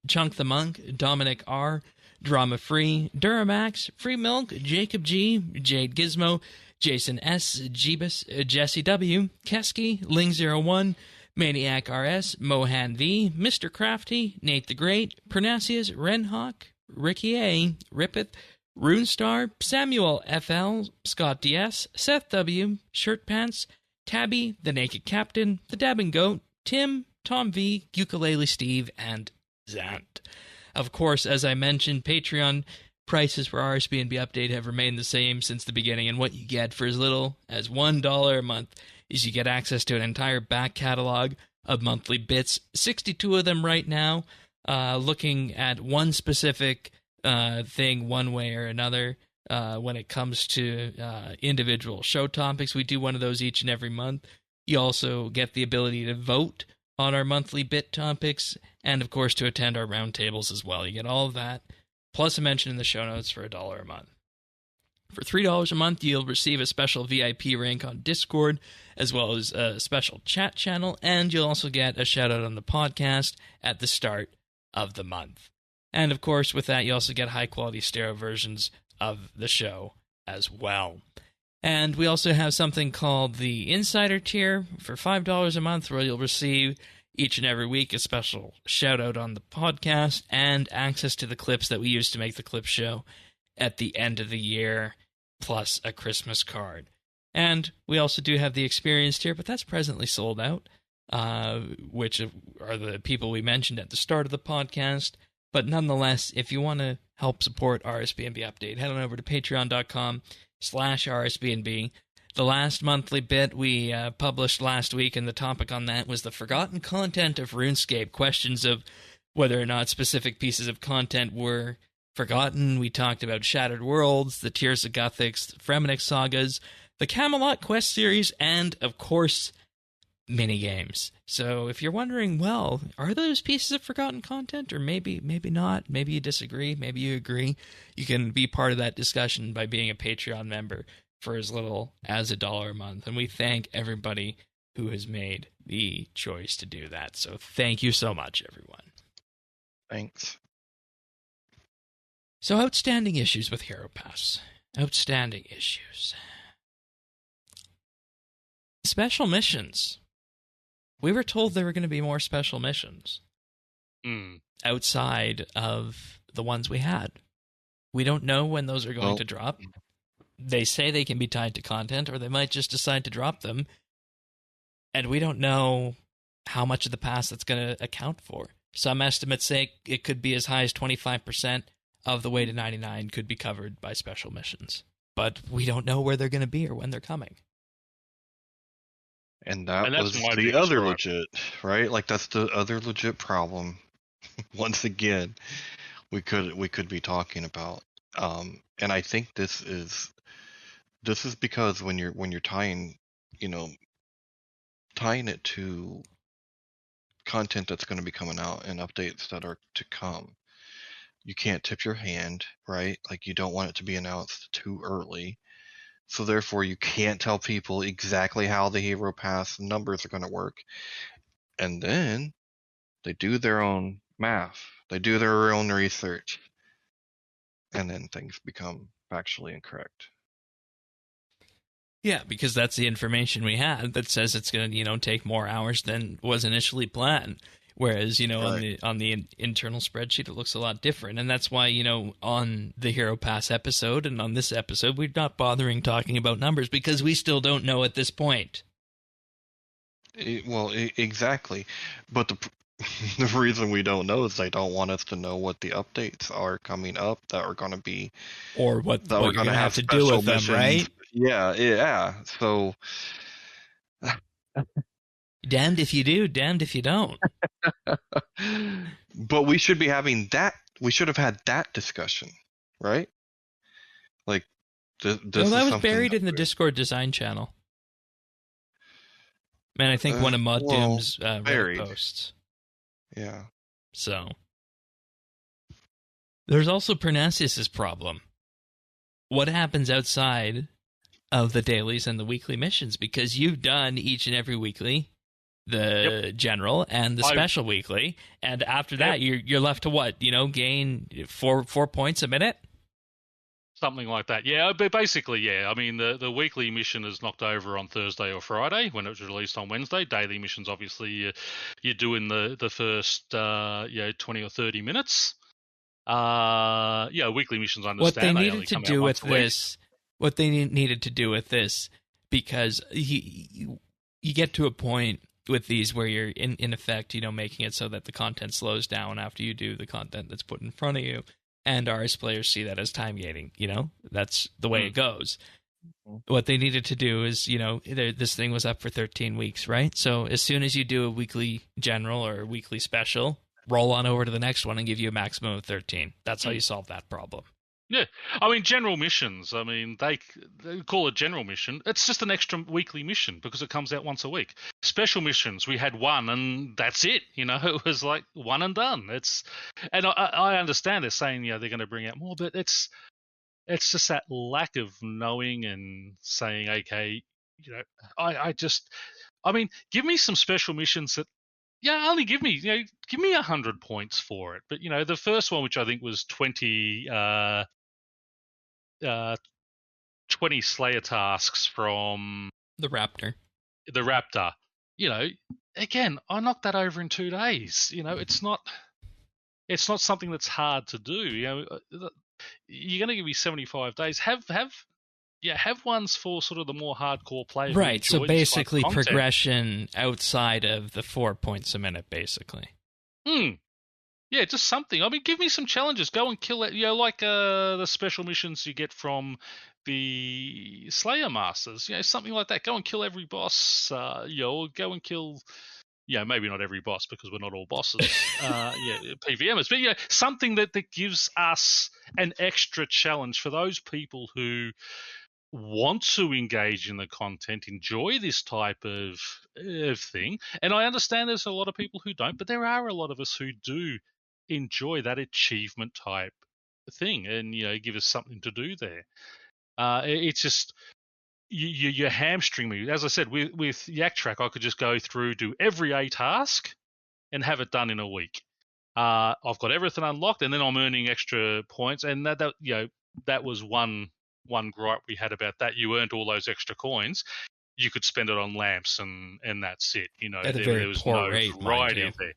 Chunk the Monk, Dominic R., Drama Free, Duramax, Free Milk, Jacob G., Jade Gizmo, Jason S., Jeebus, Jesse W., Kesky, Ling01, Maniac RS, Mohan V, Mr. Crafty, Nate the Great, Pernasius, Renhawk, Ricky A, Rippeth, Runestar, Samuel FL, Scott DS, Seth W, Shirt Pants, Tabby, The Naked Captain, The Dabbing Goat, Tim, Tom V, Ukulele Steve, and Zant. Of course, as I mentioned, Patreon prices for RSBANDB Update have remained the same since the beginning, and what you get for as little as $1 a month is you get access to an entire back catalog of monthly bits, 62 of them right now, looking at one specific thing one way or another. When it comes to individual show topics, we do one of those each and every month. You also get the ability to vote on our monthly bit topics, and of course to attend our roundtables as well. You get all of that, plus a mention in the show notes for $1 a month. For $3 a month, you'll receive a special VIP rank on Discord, as well as a special chat channel, and you'll also get a shout-out on the podcast at the start of the month. And, of course, with that, you also get high-quality stereo versions of the show as well. And we also have something called the Insider Tier for $5 a month, where you'll receive each and every week a special shout-out on the podcast and access to the clips that we use to make the clip show at the end of the year, plus a Christmas card. And we also do have the Experienced Tier, but that's presently sold out, which are the people we mentioned at the start of the podcast. But nonetheless, if you want to help support RSBANDB Update, head on over to patreon.com/RSBANDB. The last monthly bit we published last week, and the topic on that was the forgotten content of RuneScape, questions of whether or not specific pieces of content were Forgotten, we talked about Shattered Worlds, the Tears of Guthix, the Fremennik sagas, the Camelot Quest series, and, of course, minigames. So if you're wondering, well, are those pieces of forgotten content? Or maybe not. Maybe you disagree. Maybe you agree. You can be part of that discussion by being a Patreon member for as little as $1 a month. And we thank everybody who has made the choice to do that. So thank you so much, everyone. Thanks. So outstanding issues with Hero Pass. Outstanding issues. Special missions. We were told there were going to be more special missions outside of the ones we had. We don't know when those are going to drop. They say they can be tied to content, or they might just decide to drop them. And we don't know how much of the pass that's going to account for. Some estimates say it could be as high as 25% of the way to 99 could be covered by special missions. But we don't know where they're going to be or when they're coming. And that was the other legit, right? Like, that's the other legit problem. Once again, we could be talking about. And I think this is because when you're tying, tying it to content that's going to be coming out and updates that are to come, you can't tip your hand, right? Like, you don't want it to be announced too early. So therefore, you can't tell people exactly how the Hero Pass numbers are going to work. And then they do their own math. They do their own research. And then things become factually incorrect. Yeah, because that's the information we had that says it's going to, take more hours than was initially planned. Whereas, right, on the internal spreadsheet, it looks a lot different. And that's why, on the Hero Pass episode and on this episode, we're not bothering talking about numbers because we still don't know at this point. Exactly. But the reason we don't know is they don't want us to know what the updates are coming up that are going to be, or what you're going to have to do with them, right? Yeah. So, damned if you do, damned if you don't. But we should be having that. We should have had that discussion, right? Like, this that was buried in the Discord design channel. Man, I think one of Mod Doom's Reddit posts. Yeah. So there's also Pernasius's problem. What happens outside of the dailies and the weekly missions? Because you've done each and every weekly, the general and the special weekly, and after that you're left to what? Gain 4 points a minute? Something like that. Yeah, but basically, yeah. I mean, the weekly mission is knocked over on Thursday or Friday when it was released on Wednesday. Daily missions, obviously, you're doing the first 20 or 30 minutes. Weekly missions, I understand. What they needed to do with this, because you get to a point with these where you're in effect, making it so that the content slows down after you do the content that's put in front of you. And RS players see that as time gating, That's the way it goes. What they needed to do is, this thing was up for 13 weeks, right? So as soon as you do a weekly general or a weekly special, roll on over to the next one and give you a maximum of 13. That's how you solve that problem. Yeah. I mean, general missions, they call it general mission. It's just an extra weekly mission because it comes out once a week. Special missions, we had one and that's it. It was like one and done. And I understand they're saying, they're going to bring out more, but it's just that lack of knowing and saying, okay, give me some special missions that, only give me 100 points for it. But, the first one, which I think was 20 Slayer tasks from the Raptor. Again, I knocked that over in 2 days. It's not something that's hard to do. You're going to give me 75 days. Have ones for sort of the more hardcore players. Right. So basically, progression outside of the 4 points a minute, basically. Yeah, just something. Give me some challenges. Go and kill it. Like the special missions you get from the Slayer Masters. Something like that. Go and kill every boss. Go and kill maybe not every boss because we're not all bosses, PVMers, but something that gives us an extra challenge for those people who want to engage in the content, enjoy this type of thing. And I understand there's a lot of people who don't, but there are a lot of us who do enjoy that achievement type thing, and give us something to do there. It's just you hamstring me. As I said, with Yak Track, I could just go through, do every A task, and have it done in a week. I've got everything unlocked, and then I'm earning extra points. And that was one gripe we had about that. You earned all those extra coins. You could spend it on lamps, and that's it. At a very was poor no rate, variety there.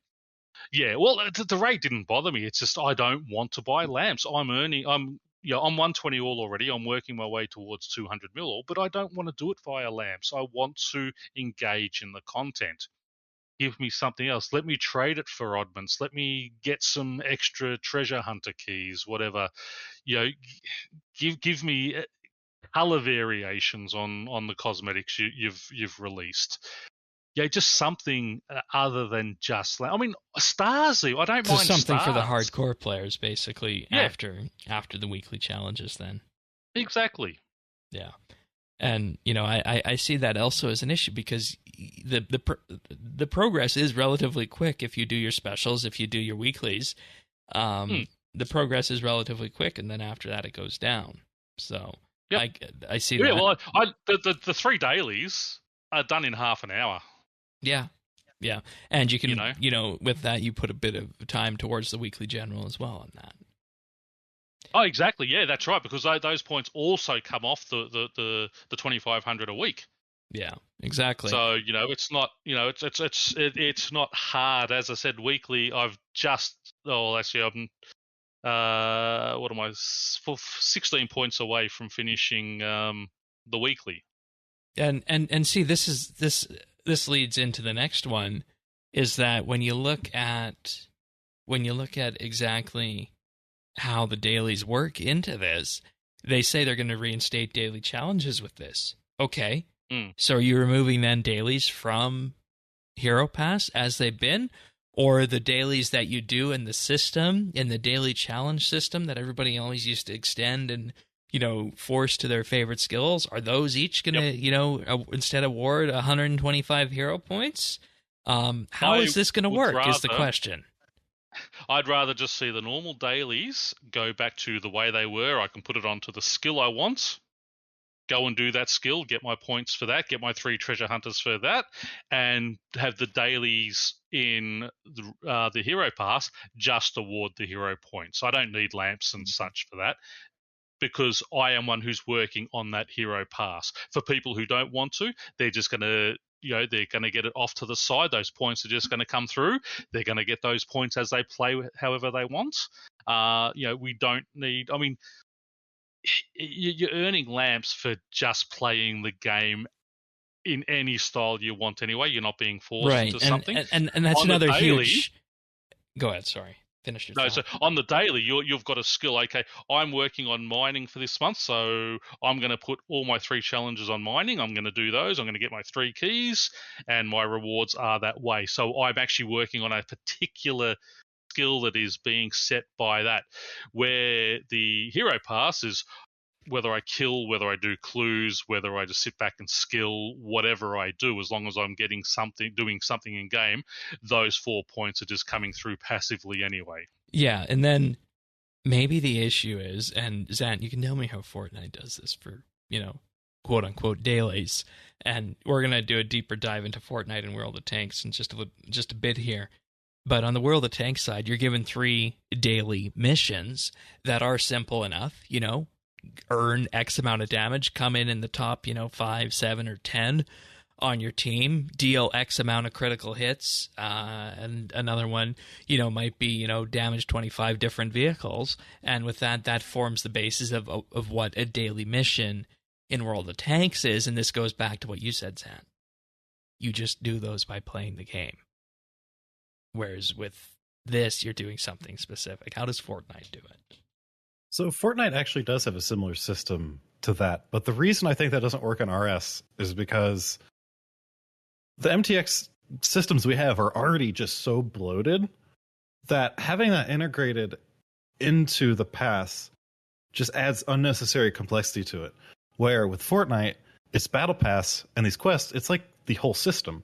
Yeah, well, the rate didn't bother me. It's just I don't want to buy lamps. I'm 120 all already. I'm working my way towards 200 mil all, but I don't want to do it via lamps. I want to engage in the content. Give me something else. Let me trade it for oddments. Let me get some extra treasure hunter keys, whatever. Give me color variations on the cosmetics you've released. Just something other than just. I mean, stars. I don't mind something stars. for the hardcore players, basically. Yeah. After the weekly challenges, then. Exactly. Yeah, and I see that also as an issue because the progress is relatively quick if you do your specials, if you do your weeklies. The progress is relatively quick, and then after that it goes down. So yep. I see that. Yeah, well, the 3 dailies are done in half an hour. Yeah, and you can, with that you put a bit of time towards the weekly general as well on that. Oh, exactly. Yeah, that's right. Because those points also come off the 2,500 a week. Yeah, exactly. So it's not it's not hard. As I said, weekly. I've just I'm what am I? 16 points away from finishing the weekly. And see, this leads into the next one, is that when you look at exactly how the dailies work into this, they say they're going to reinstate daily challenges with this. Okay. So are you removing then dailies from Hero Pass as they've been, or the dailies that you do in the system, in the daily challenge system that everybody always used to extend and force to their favorite skills? Are those each going to, instead award 125 hero points? How is this going to work is the question. I'd rather just see the normal dailies go back to the way they were. I can put it onto the skill I want, go and do that skill, get my points for that, get my 3 treasure hunters for that, and have the dailies in the hero pass just award the hero points. I don't need lamps and such for that, because I am one who's working on that hero pass. For people who don't want to, they're just going to, they're going to get it off to the side. Those points are just going to come through. They're going to get those points as they play however they want. We don't need, you're earning lamps for just playing the game in any style you want anyway. You're not being forced into something. And that's another huge... Go ahead, sorry. Finish your thought. So on the daily, you've got a skill. Okay, I'm working on mining for this month, so I'm going to put all my 3 challenges on mining. I'm going to do those. I'm going to get my 3 keys, and my rewards are that way. So I'm actually working on a particular skill that is being set by that, where the hero pass is whether I kill, whether I do clues, whether I just sit back and skill, whatever I do, as long as I'm getting something, doing something in game, those 4 points are just coming through passively anyway. Yeah, and then maybe the issue is, and Zant, you can tell me how Fortnite does this for, quote unquote dailies, and we're gonna do a deeper dive into Fortnite and World of Tanks in just a bit here. But on the World of Tanks side, you're given 3 daily missions that are simple enough, earn X amount of damage, come in the top, 5, 7, or 10 on your team, deal X amount of critical hits, and another one, might be, damage 25 different vehicles. And with that forms the basis of what a daily mission in World of Tanks is. And this goes back to what you said, Zan. You just do those by playing the game. Whereas with this, you're doing something specific. How does Fortnite do it? So Fortnite actually does have a similar system to that. But the reason I think that doesn't work on RS is because the MTX systems we have are already just so bloated that having that integrated into the pass just adds unnecessary complexity to it. Where with Fortnite, it's battle pass and these quests, it's like the whole system,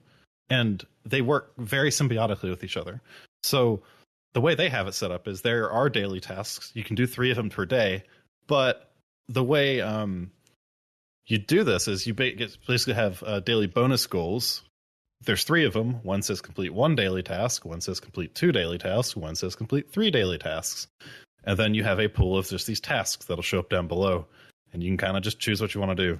and they work very symbiotically with each other. So the way they have it set up is there are daily tasks. You can do 3 of them per day, but the way you do this is you basically have daily bonus goals. There's 3 of them. One says complete 1 daily task, one says complete 2 daily tasks, one says complete 3 daily tasks. And then you have a pool of just these tasks that'll show up down below, and you can kind of just choose what you want to do.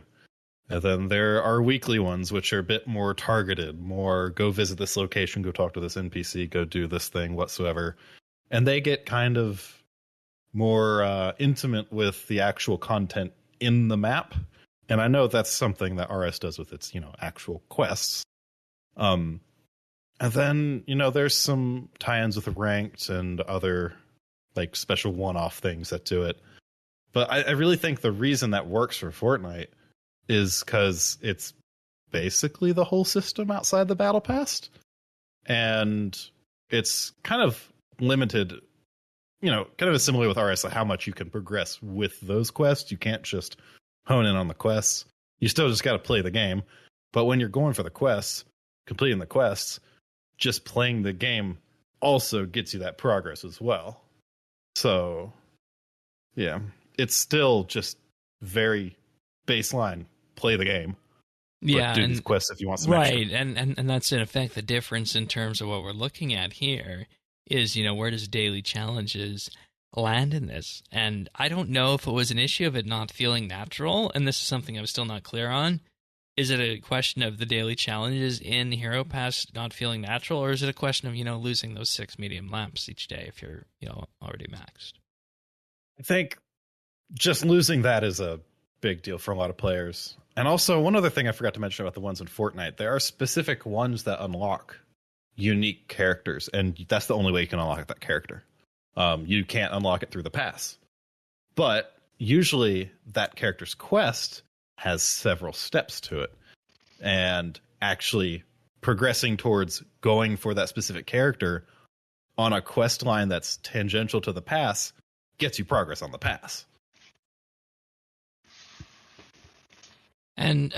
And then there are weekly ones, which are a bit more targeted, more go visit this location, go talk to this NPC, go do this thing, whatsoever. And they get kind of more intimate with the actual content in the map. And I know that's something that RS does with its, actual quests. And then, there's some tie-ins with ranked and other like special one-off things that do it. But I really think the reason that works for Fortnite is because it's basically the whole system outside the battle pass, and it's kind of limited, kind of similar with RS, how much you can progress with those quests. You can't just hone in on the quests. You still just got to play the game. But when you're going for the quests, completing the quests, just playing the game also gets you that progress as well. So, yeah, it's still just very baseline. Play the game. Yeah, do these quests if you want some right, action. and that's in effect the difference in terms of what we're looking at here is, where does daily challenges land in this? And I don't know if it was an issue of it not feeling natural, and this is something I'm still not clear on. Is it a question of the daily challenges in Hero Pass not feeling natural, or is it a question of, losing those 6 medium lamps each day if you're, already maxed? I think just losing that is a big deal for a lot of players. And also, one other thing I forgot to mention about the ones in Fortnite, there are specific ones that unlock unique characters, and that's the only way you can unlock that character. You can't unlock it through the pass. But usually that character's quest has several steps to it. And actually progressing towards going for that specific character on a quest line that's tangential to the pass gets you progress on the pass. And,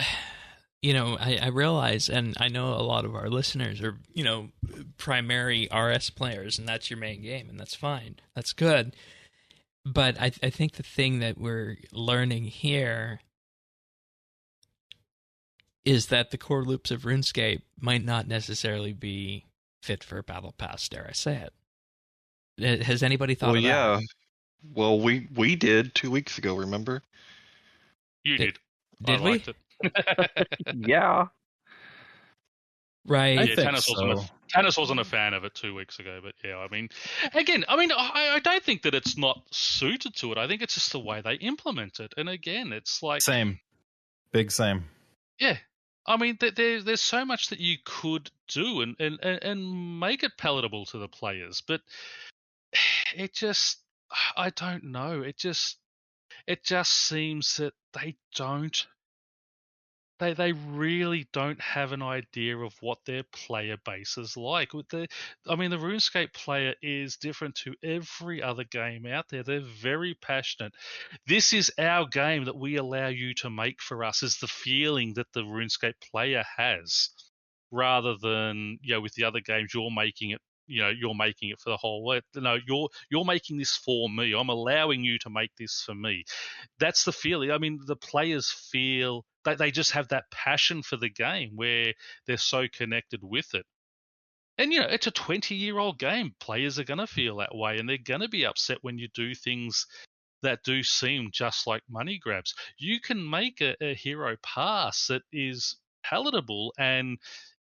I realize, and I know a lot of our listeners are, primary RS players, and that's your main game, and that's fine. That's good. But I think the thing that we're learning here is that the core loops of RuneScape might not necessarily be fit for a battle pass, dare I say it. Has anybody thought of that? Well, yeah. Well, we did 2 weeks ago, remember? You did. Did I we? liked it. Yeah. Right. I Yeah, think Tannis wasn't a fan of it 2 weeks ago, but yeah, I don't think that it's not suited to it. I think it's just the way they implement it. And again, it's like Same. Big same. Yeah. There's so much that you could do and make it palatable to the players, but it just, I don't know. It just seems that they really don't have an idea of what their player base is like. The RuneScape player is different to every other game out there. They're very passionate. This is our game that we allow you to make for us, is the feeling that the RuneScape player has, rather than, with the other games, you're making it for the whole world. No, you're making this for me. I'm allowing you to make this for me. That's the feeling. The players feel they just have that passion for the game where they're so connected with it. And, it's a 20-year-old game. Players are going to feel that way, and they're going to be upset when you do things that do seem just like money grabs. You can make a hero pass that is palatable and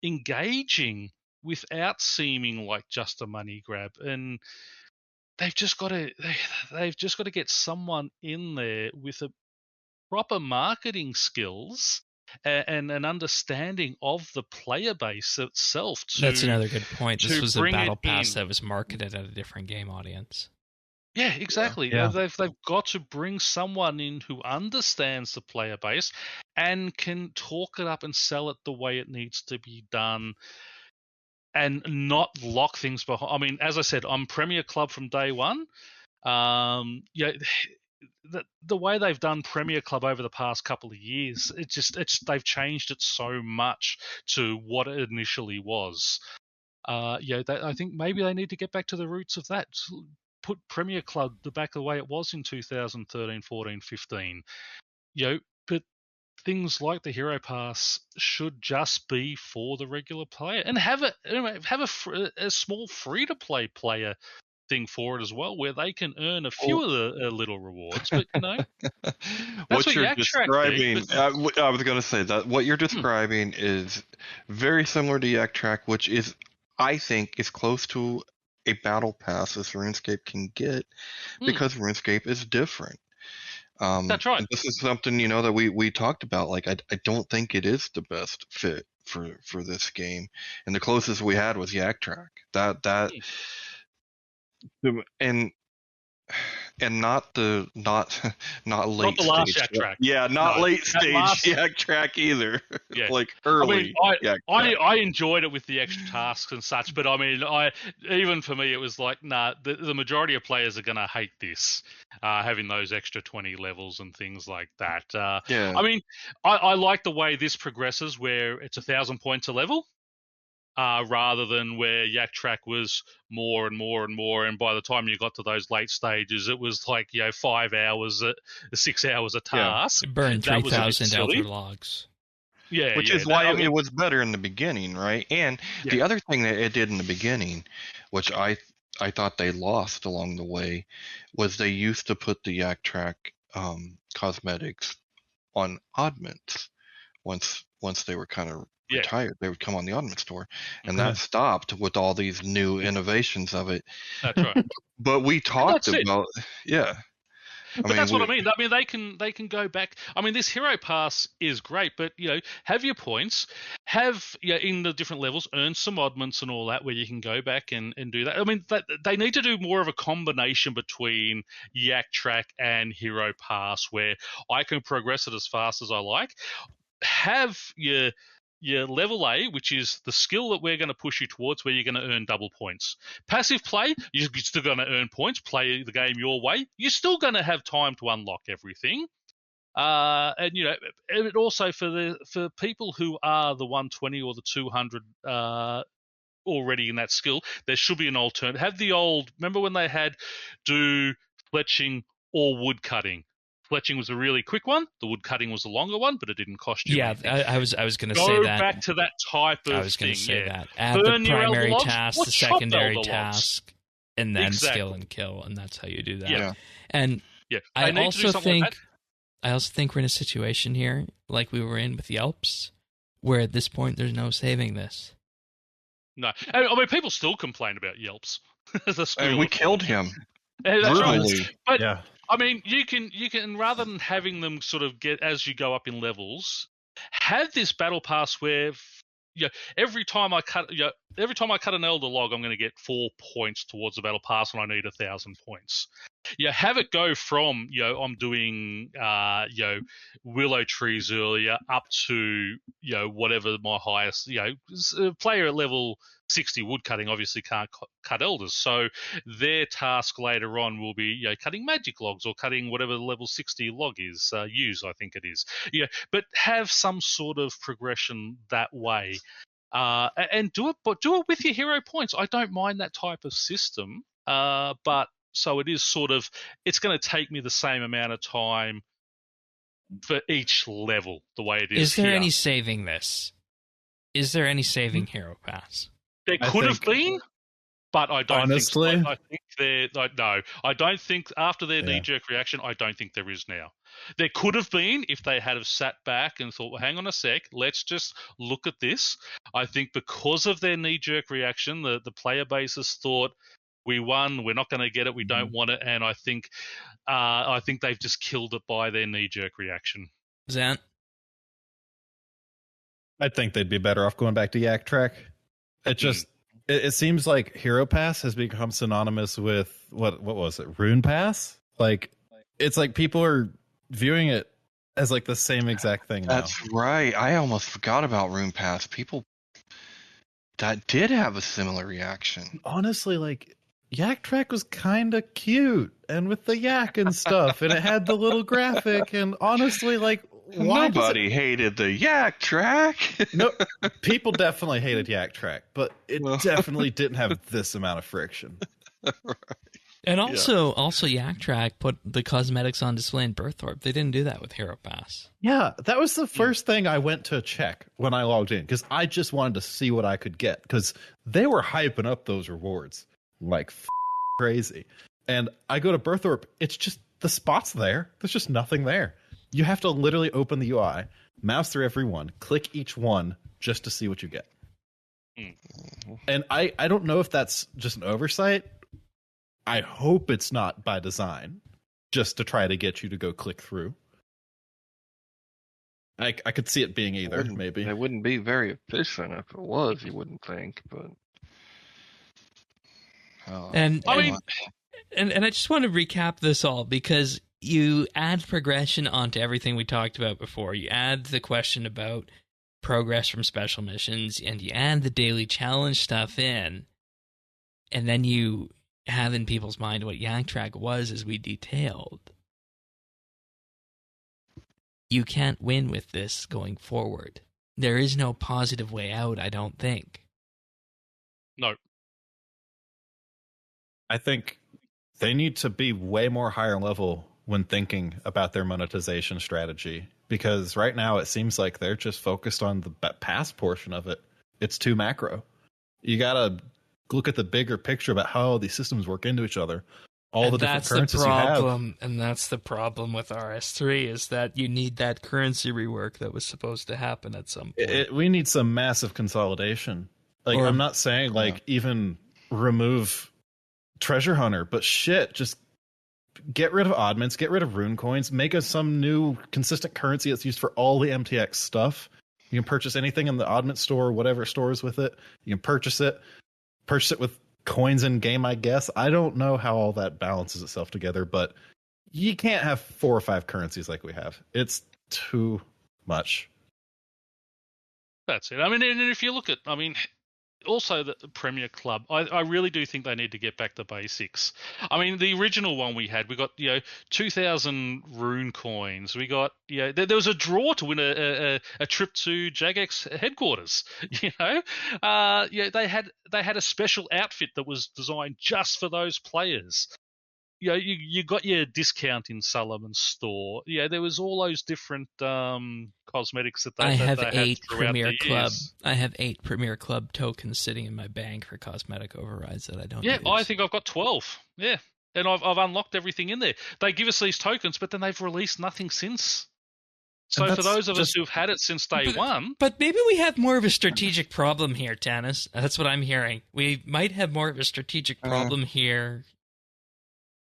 engaging without seeming like just a money grab. And they've just got to get someone in there with a proper marketing skills and an understanding of the player base itself. That's another good point. This was a battle pass in. that was marketed at a different game audience. Yeah, exactly. Yeah. They've got to bring someone in who understands the player base and can talk it up and sell it the way it needs to be done. and not lock things behind. I mean, as I said, I'm Premier Club from day one. Yeah, the way they've done Premier Club over the past couple of years, they've changed it so much to what it initially was. I think maybe they need to get back to the roots of that. Put Premier Club back the way it was in 2013, 14, 15. But things like the Hero Pass should just be for the regular player, and have a small free-to-play player thing for it as well, where they can earn a few of the little rewards. But what you're Yak Track describing, did, I was going to say that what you're describing is very similar to Yak Track, which is, I think, is close to a battle pass as RuneScape can get, because RuneScape is different. That's right. This is something that we talked about. Like, I don't think it is the best fit for this game, and the closest we had was Yak Track. And not late the last stage. Yak Track. Yeah, not late stage Yak Track either. Yeah. Like early. Yak Track. I enjoyed it with the extra tasks and such, but I mean, even for me, it was like, nah, the majority of players are gonna hate this, having those extra 20 levels and things like that. Yeah. I mean, I like the way this progresses, where it's 1,000 points a level. Rather than where Yak Track was more and more and more, and by the time you got to those late stages, it was like 5 hours, 6 hours a task. It burned 3,000 Elder Logs. Yeah, which is why it was better in the beginning, right? And the other thing that it did in the beginning, which I thought they lost along the way, was they used to put the Yak Track cosmetics on oddments once they were kind of retired. They would come on the Oddment store, and that stopped with all these new innovations of it. That's right. But we talked about But that's what I mean. I mean, they can go back. I mean, this Hero Pass is great, but have your points, have in the different levels, earn some oddments and all that, where you can go back and do that. I mean, they need to do more of a combination between Yak Track and Hero Pass, where I can progress it as fast as I like. Have your level A, which is the skill that we're going to push you towards, where you're going to earn double points. Passive play, you're still going to earn points, play the game your way. You're still going to have time to unlock everything. And and also for people who are the 120 or the 200 already in that skill, there should be an alternative. Have the old, remember when they had do fletching or wood cutting? Fletching was a really quick one. The wood cutting was a longer one, but it didn't cost you anything. I was going to say that. Go back to that type of thing. I was going to say that. Add Burn the primary task, the secondary logs. task, and then skill and kill, and that's how you do that. Yeah. And I also think we're in a situation here, like we were in with the Alps, where at this point there's no saving this. No, I mean people still complain about Yelps. And we killed him. That's right. But Yeah. I mean, you can rather than having them sort of get as you go up in levels, have this battle pass where every time I cut an Elder Log, I'm going to get 4 points towards the battle pass, and I need 1,000 points. Have it go from I'm doing willow trees earlier up to whatever my highest player at level 60 wood cutting obviously can't cut elders, so their task later on will be cutting magic logs or cutting whatever the level 60 log is, use I think it is. But have some sort of progression that way, and do it with your hero points. I don't mind that type of system, but so it is sort of, it's going to take me the same amount of time for each level the way it is. Is there here. any saving this? Is there any saving Hero Pass? There could have been, but I don't think so. I think no. I don't think after their knee-jerk reaction, I don't think there is now. There could have been if they had have sat back and thought, well, hang on a sec, let's just look at this. I think because of their knee-jerk reaction, the player base has thought, we won, we're not going to get it, we don't want it, and I think they've just killed it by their knee-jerk reaction. Zant? I think they'd be better off going back to Yak Track. It seems like Hero Pass has become synonymous with what was it, Rune Pass? Like, it's like people are viewing it as like the same exact thing now. That's right. I almost forgot about Rune Pass. People that did have a similar reaction. Honestly, like, Yak Track was kind of cute, and with the yak and stuff, and it had the little graphic, and honestly, like, why Nobody hated the Yak Track. No, people definitely hated Yak Track, but it definitely didn't have this amount of friction. Right. And also Yak Track put the cosmetics on display in Berthorpe. They didn't do that with Hero Pass. Yeah, that was the first thing I went to check when I logged in, because I just wanted to see what I could get, because they were hyping up those rewards like crazy. And I go to Berthorpe, it's just the spot's there. There's just nothing there. You have to literally open the UI, mouse through every one, click each one just to see what you get. And I don't know if that's just an oversight. I hope it's not by design, just to try to get you to go click through. I could see it being either, maybe. It wouldn't be very efficient if it was, you wouldn't think, but... And I just want to recap this all, because you add progression onto everything we talked about before. You add the question about progress from special missions, and you add the daily challenge stuff in, and then you have in people's mind what Yak Track was, as we detailed. You can't win with this going forward. There is no positive way out, I don't think. No. I think they need to be way more higher level when thinking about their monetization strategy, because right now it seems like they're just focused on the pass portion of it. It's too macro. You gotta look at the bigger picture about how all these systems work into each other. All the different currencies you have. And that's the problem with RS3, is that you need that currency rework that was supposed to happen at some point. We need some massive consolidation. Like, I'm not saying even remove Treasure Hunter, but shit, just get rid of oddments, get rid of rune coins, make us some new consistent currency that's used for all the MTX stuff. You can purchase anything in the oddment store, whatever stores with it. You can purchase it with coins in game, I guess. I don't know how all that balances itself together, but you can't have 4 or 5 currencies like we have. It's too much. That's it. I mean, and if you look at, also the Premier Club, I really do think they need to get back to basics. I mean, the original one we got 2,000 rune coins. We got there was a draw to win a trip to Jagex headquarters. They had a special outfit that was designed just for those players. You got your discount in Solomon's store. There was all those different cosmetics that they had Premier Club. I have 8 Premier Club tokens sitting in my bank for cosmetic overrides that I don't use. I think I've got 12. Yeah, and I've unlocked everything in there. They give us these tokens, but then they've released nothing since. So for those of us who've had it since day one... But maybe we have more of a strategic problem here, Tanis. That's what I'm hearing. We might have more of a strategic problem here,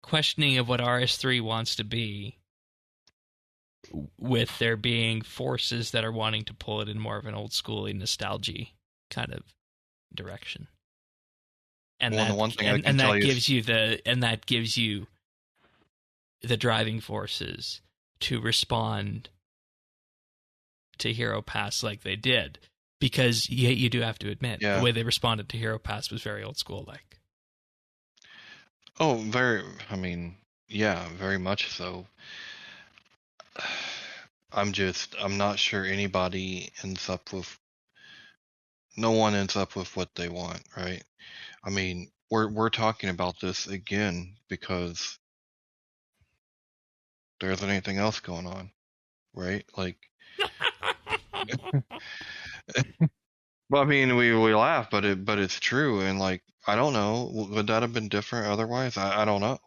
questioning of what RS3 wants to be, with there being forces that are wanting to pull it in more of an old schooly nostalgia kind of direction. And that gives you the driving forces to respond to Hero Pass like they did, because you do have to admit the way they responded to Hero Pass was very old school like. Oh, very much so. I'm not sure no one ends up with what they want, right? I mean, we're talking about this again because there isn't anything else going on, right? Like, well, I mean, we laugh, but it's true, and like, I don't know, would that have been different otherwise? I don't know.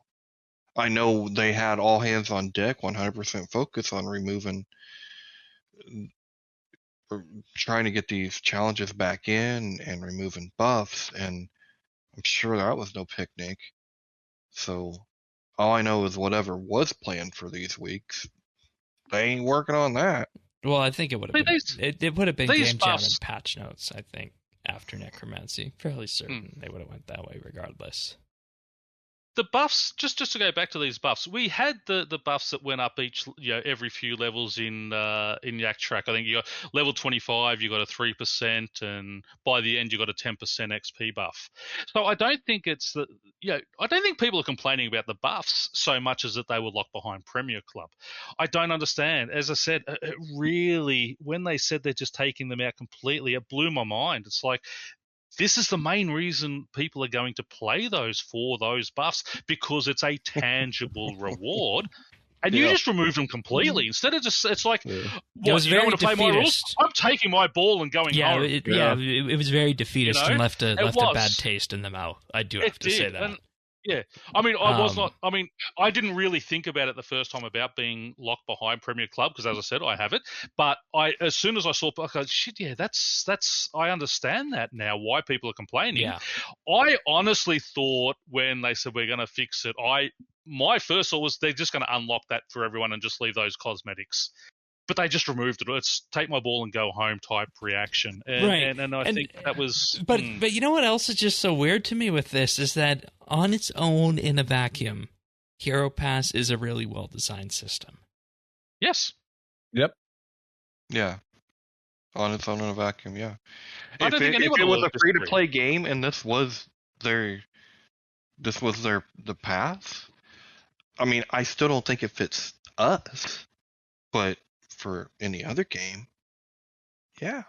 I know they had all hands on deck, 100% focus on removing, or trying to get these challenges back in and removing buffs, and I'm sure that was no picnic. So all I know is whatever was planned for these weeks, they ain't working on that. Well, I think it would have been. It would have been game jam and patch notes, I think, after Necromancy. Fairly certain they would have went that way regardless. the buffs, just to go back to these buffs, we had the buffs that went up every few levels in Yak Track. I think you got level 25, you got a 3%, and by the end you got a 10% XP buff. So I don't think it's I don't think people are complaining about the buffs so much as that they were locked behind Premier Club. I don't understand. As I said, it really, when they said they're just taking them out completely, it blew my mind. It's like, this is the main reason people are going to play for those buffs, because it's a tangible reward. And you just remove them completely. Instead of just, it's like, It what, was you don't very want to play my rules? defeatist. I'm taking my ball and going home. It was very defeatist and left a bad taste in the mouth. I do have to say that. And, yeah, I mean, I didn't really think about it the first time about being locked behind Premier Club, because as I said, I have it. But as soon as I saw, I go, shit, yeah, that's. I understand that now. Why people are complaining. Yeah. I honestly thought when they said we're going to fix it, my first thought was they're just going to unlock that for everyone and just leave those cosmetics. But they just removed it. It's take my ball and go home type reaction. And I think that was... But you know what else is just so weird to me with this is that on its own in a vacuum, Hero Pass is a really well-designed system. Yes. Yep. Yeah. On its own in a vacuum, yeah. I don't think anyone if it was will a free-to-play game and this was the path, I mean, I still don't think it fits us, but for any other game, yeah.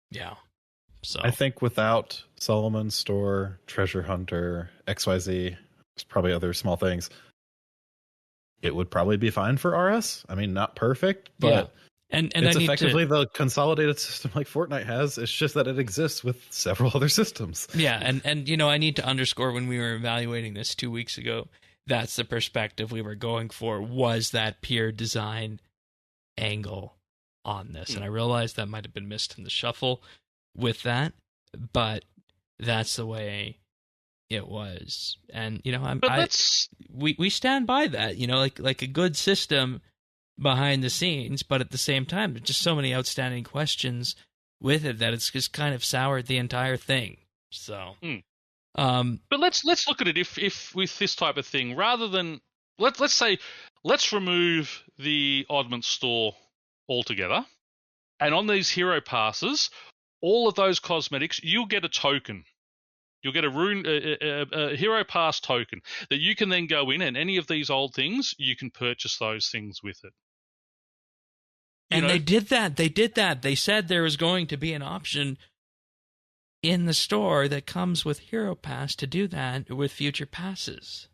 Yeah. So I think without Solomon's Store, Treasure Hunter, XYZ, there's probably other small things, it would probably be fine for RS. I mean, not perfect, but and it's effectively the consolidated system like Fortnite has. It's just that it exists with several other systems. Yeah, and I need to underscore, when we were evaluating this 2 weeks ago, that's the perspective we were going for, was that pure design angle on this. And I realized that might have been missed in the shuffle with that, but that's the way it was. And we stand by that, like a good system behind the scenes, but at the same time there's just so many outstanding questions with it that it's just kind of soured the entire thing. So but let's look at it if with this type of thing, rather than let's say let's remove the Oddment Store altogether, and on these hero passes, all of those cosmetics, you'll get a token. You'll get a hero pass token that you can then go in, and any of these old things, you can purchase those things with it. They did that. They said there was going to be an option in the store that comes with Hero Pass to do that with future passes.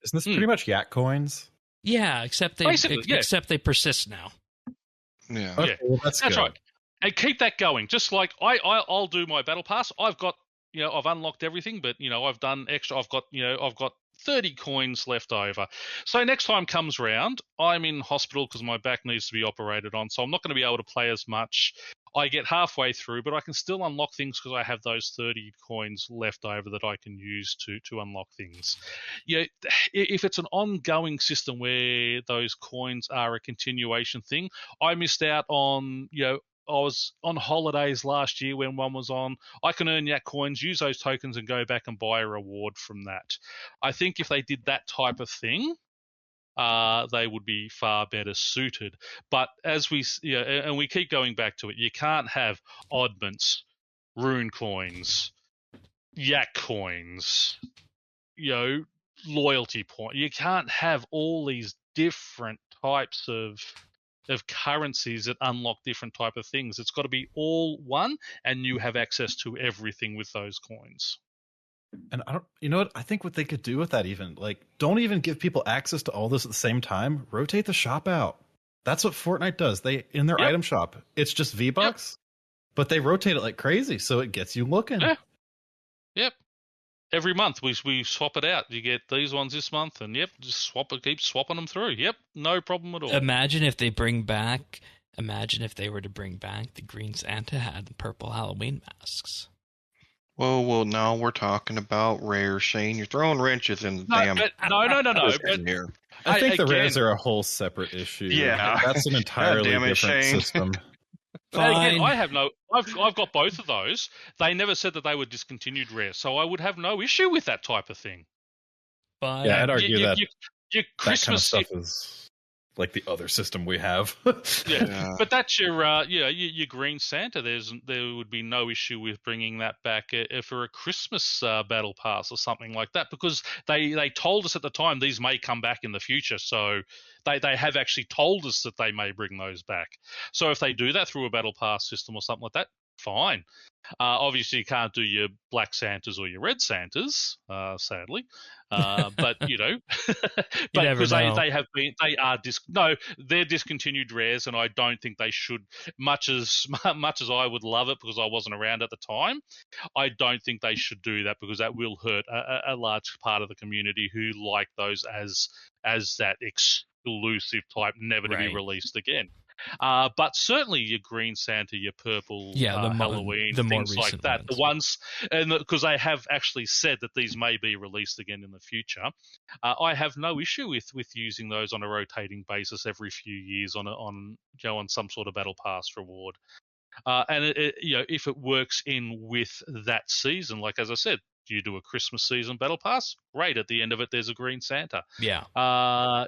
Isn't this pretty much Yak coins? Yeah, except they persist now. Yeah. Okay, well, that's right. And keep that going. Just like I'll do my battle pass. I've got, I've unlocked everything, but I've done extra. I've got 30 coins left over. So next time comes round, I'm in hospital because my back needs to be operated on. So I'm not going to be able to play as much. I get halfway through, but I can still unlock things because I have those 30 coins left over that I can use to unlock things. If it's an ongoing system where those coins are a continuation thing, I missed out on, I was on holidays last year when one was on. I can earn Yak coins, use those tokens, and go back and buy a reward from that. I think if they did that type of thing, they would be far better suited. But as and we keep going back to it, you can't have oddments, rune coins, Yak coins, loyalty point. You can't have all these different types of currencies that unlock different type of things. It's got to be all one, and you have access to everything with those coins. And I think what they could do with that, even don't even give people access to all this at the same time. Rotate the shop out. That's what Fortnite does. They in their item shop, it's just V-Bucks, but they rotate it like crazy, so it gets you looking. Yep. Every month we swap it out. You get these ones this month, and just keep swapping them through. Yep, no problem at all. Imagine if they were to bring back the green Santa hat and purple Halloween masks. Well, now we're talking about rare, Shane. You're throwing wrenches in the damn... No. I think the rares are a whole separate issue. Yeah. That's an entirely different system. Again, I've got both of those. They never said that they were discontinued rares, so I would have no issue with that type of thing. But Yeah, I'd argue Your that kind of Christmas stuff is like the other system we have. Yeah, but that's your Green Santa. There would be no issue with bringing that back for a Christmas battle pass or something like that, because they told us at the time these may come back in the future. So they have actually told us that they may bring those back. So if they do that through a battle pass system or something like that, fine. Obviously, you can't do your black Santas or your red Santas, sadly. But but never because know. they're discontinued rares, and I don't think they should. Much as I would love it because I wasn't around at the time, I don't think they should do that, because that will hurt a large part of the community who like those as that exclusive type, never to be Right. released again. But certainly your Green Santa, your purple Halloween, the more things like recent that. ones. The ones, and because they have actually said that these may be released again in the future, I have no issue with using those on a rotating basis every few years on some sort of battle pass reward. And if it works in with that season, like as I said, you do a Christmas season battle pass, great. At the end of it, there's a Green Santa. Yeah. Fine.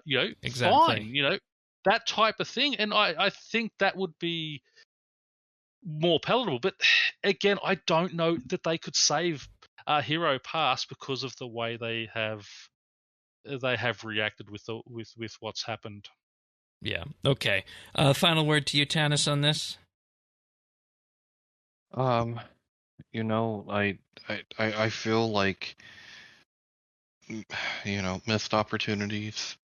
That type of thing, and I think that would be more palatable. But again, I don't know that they could save Hero Pass because of the way they have reacted with what's happened. Yeah. Okay. Final word to you, Tanis, on this. I feel like, missed opportunities.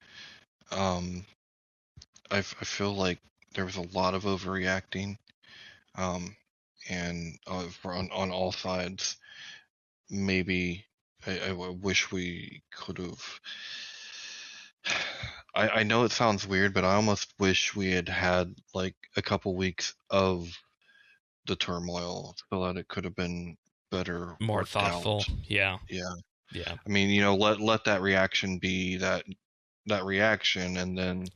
I feel like there was a lot of overreacting, and on all sides. Maybe I wish we could have. I know it sounds weird, but I almost wish we had like a couple weeks of the turmoil so that it could have been better, more thoughtful. out. Yeah. I mean, let that reaction be that reaction, and then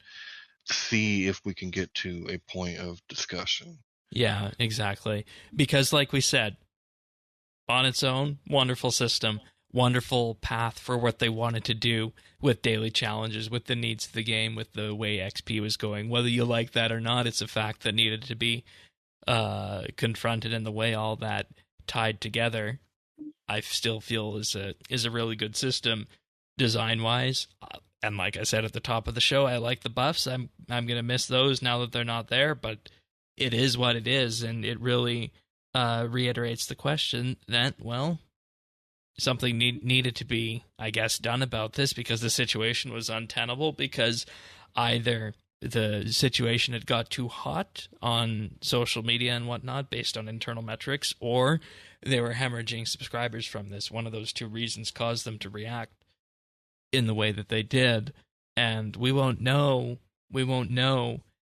see if we can get to a point of discussion. Yeah, exactly. Because like we said, on its own, wonderful system, wonderful path for what they wanted to do with daily challenges, with the needs of the game, with the way XP was going. Whether you like that or not, it's a fact that needed to be confronted, and the way all that tied together, I still feel is a really good system design-wise. And like I said at the top of the show, I like the buffs. I'm gonna miss those now that they're not there, but it is what it is, and it really reiterates the question that, well, something needed to be, I guess, done about this, because the situation was untenable, because either the situation had got too hot on social media and whatnot based on internal metrics, or they were hemorrhaging subscribers from this. One of those two reasons caused them to react in the way that they did, and we won't know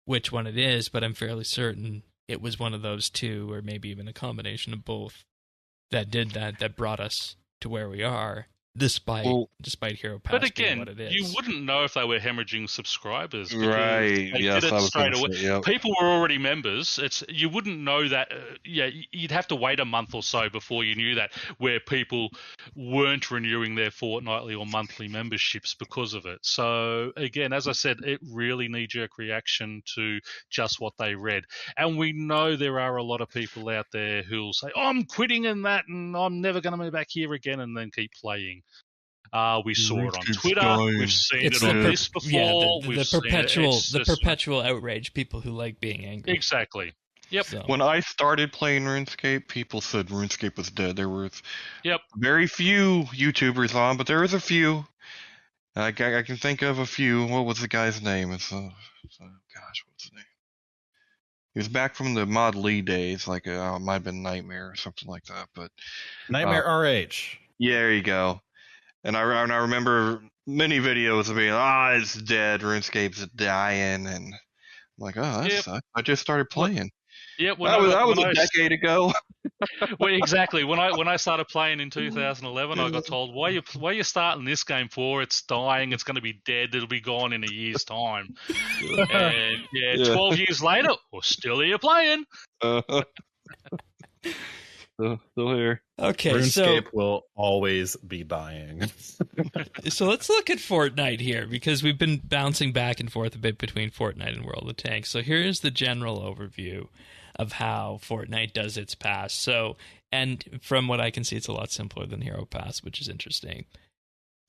which one it is, but I'm fairly certain it was one of those two, or maybe even a combination of both, that did that brought us to where we are, despite Hero Pass. But again, being what it is. you wouldn't know if they were hemorrhaging subscribers, because Right. they Yes, did I it was straight gonna away. say, yep. People were already members. You wouldn't know that. You'd have to wait a month or so before you knew that, where people weren't renewing their fortnightly or monthly memberships because of it. So again, as I said, it really knee-jerk reaction to just what they read. And we know there are a lot of people out there who'll say, "Oh, I'm quitting in that, and I'm never going to be back here again," and then keep playing. We saw it on Twitter. We've seen it on this before. Yeah, the the perpetual outrage. People who like being angry. Exactly. Yep. So. When I started playing RuneScape, people said RuneScape was dead. There was very few YouTubers on, but there was a few. I can think of a few. What was the guy's name? Gosh, what's his name? He was back from the Mod Lee days, like it might have been Nightmare or something like that. But Nightmare RH. Yeah, there you go. And I remember many videos of being, it's dead, RuneScape's dying, and I'm like, that sucks. I just started playing. Yeah, that was a decade ago. Well, exactly. When I started playing in 2011, I got told, why are you starting this game for? It's dying. It's going to be dead. It'll be gone in a year's time. And 12 years later, we're still here playing. Still here. Okay, RuneScape will always be dying. so let's look at Fortnite here, because we've been bouncing back and forth a bit between Fortnite and World of Tanks. So here's the general overview of how Fortnite does its pass. So, and from what I can see, it's a lot simpler than Hero Pass, which is interesting.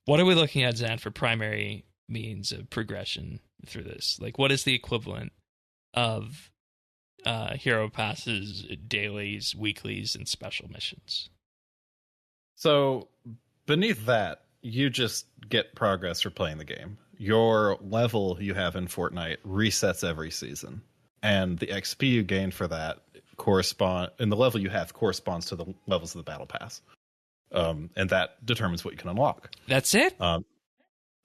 What are we looking at, Zan, for primary means of progression through this? Like, what is the equivalent of Hero Passes, dailies, weeklies, and special missions? So beneath that, you just get progress for playing the game. Your level you have in Fortnite resets every season, and the XP you gain for that and the level you have corresponds to the levels of the battle pass, and that determines what you can unlock. That's it?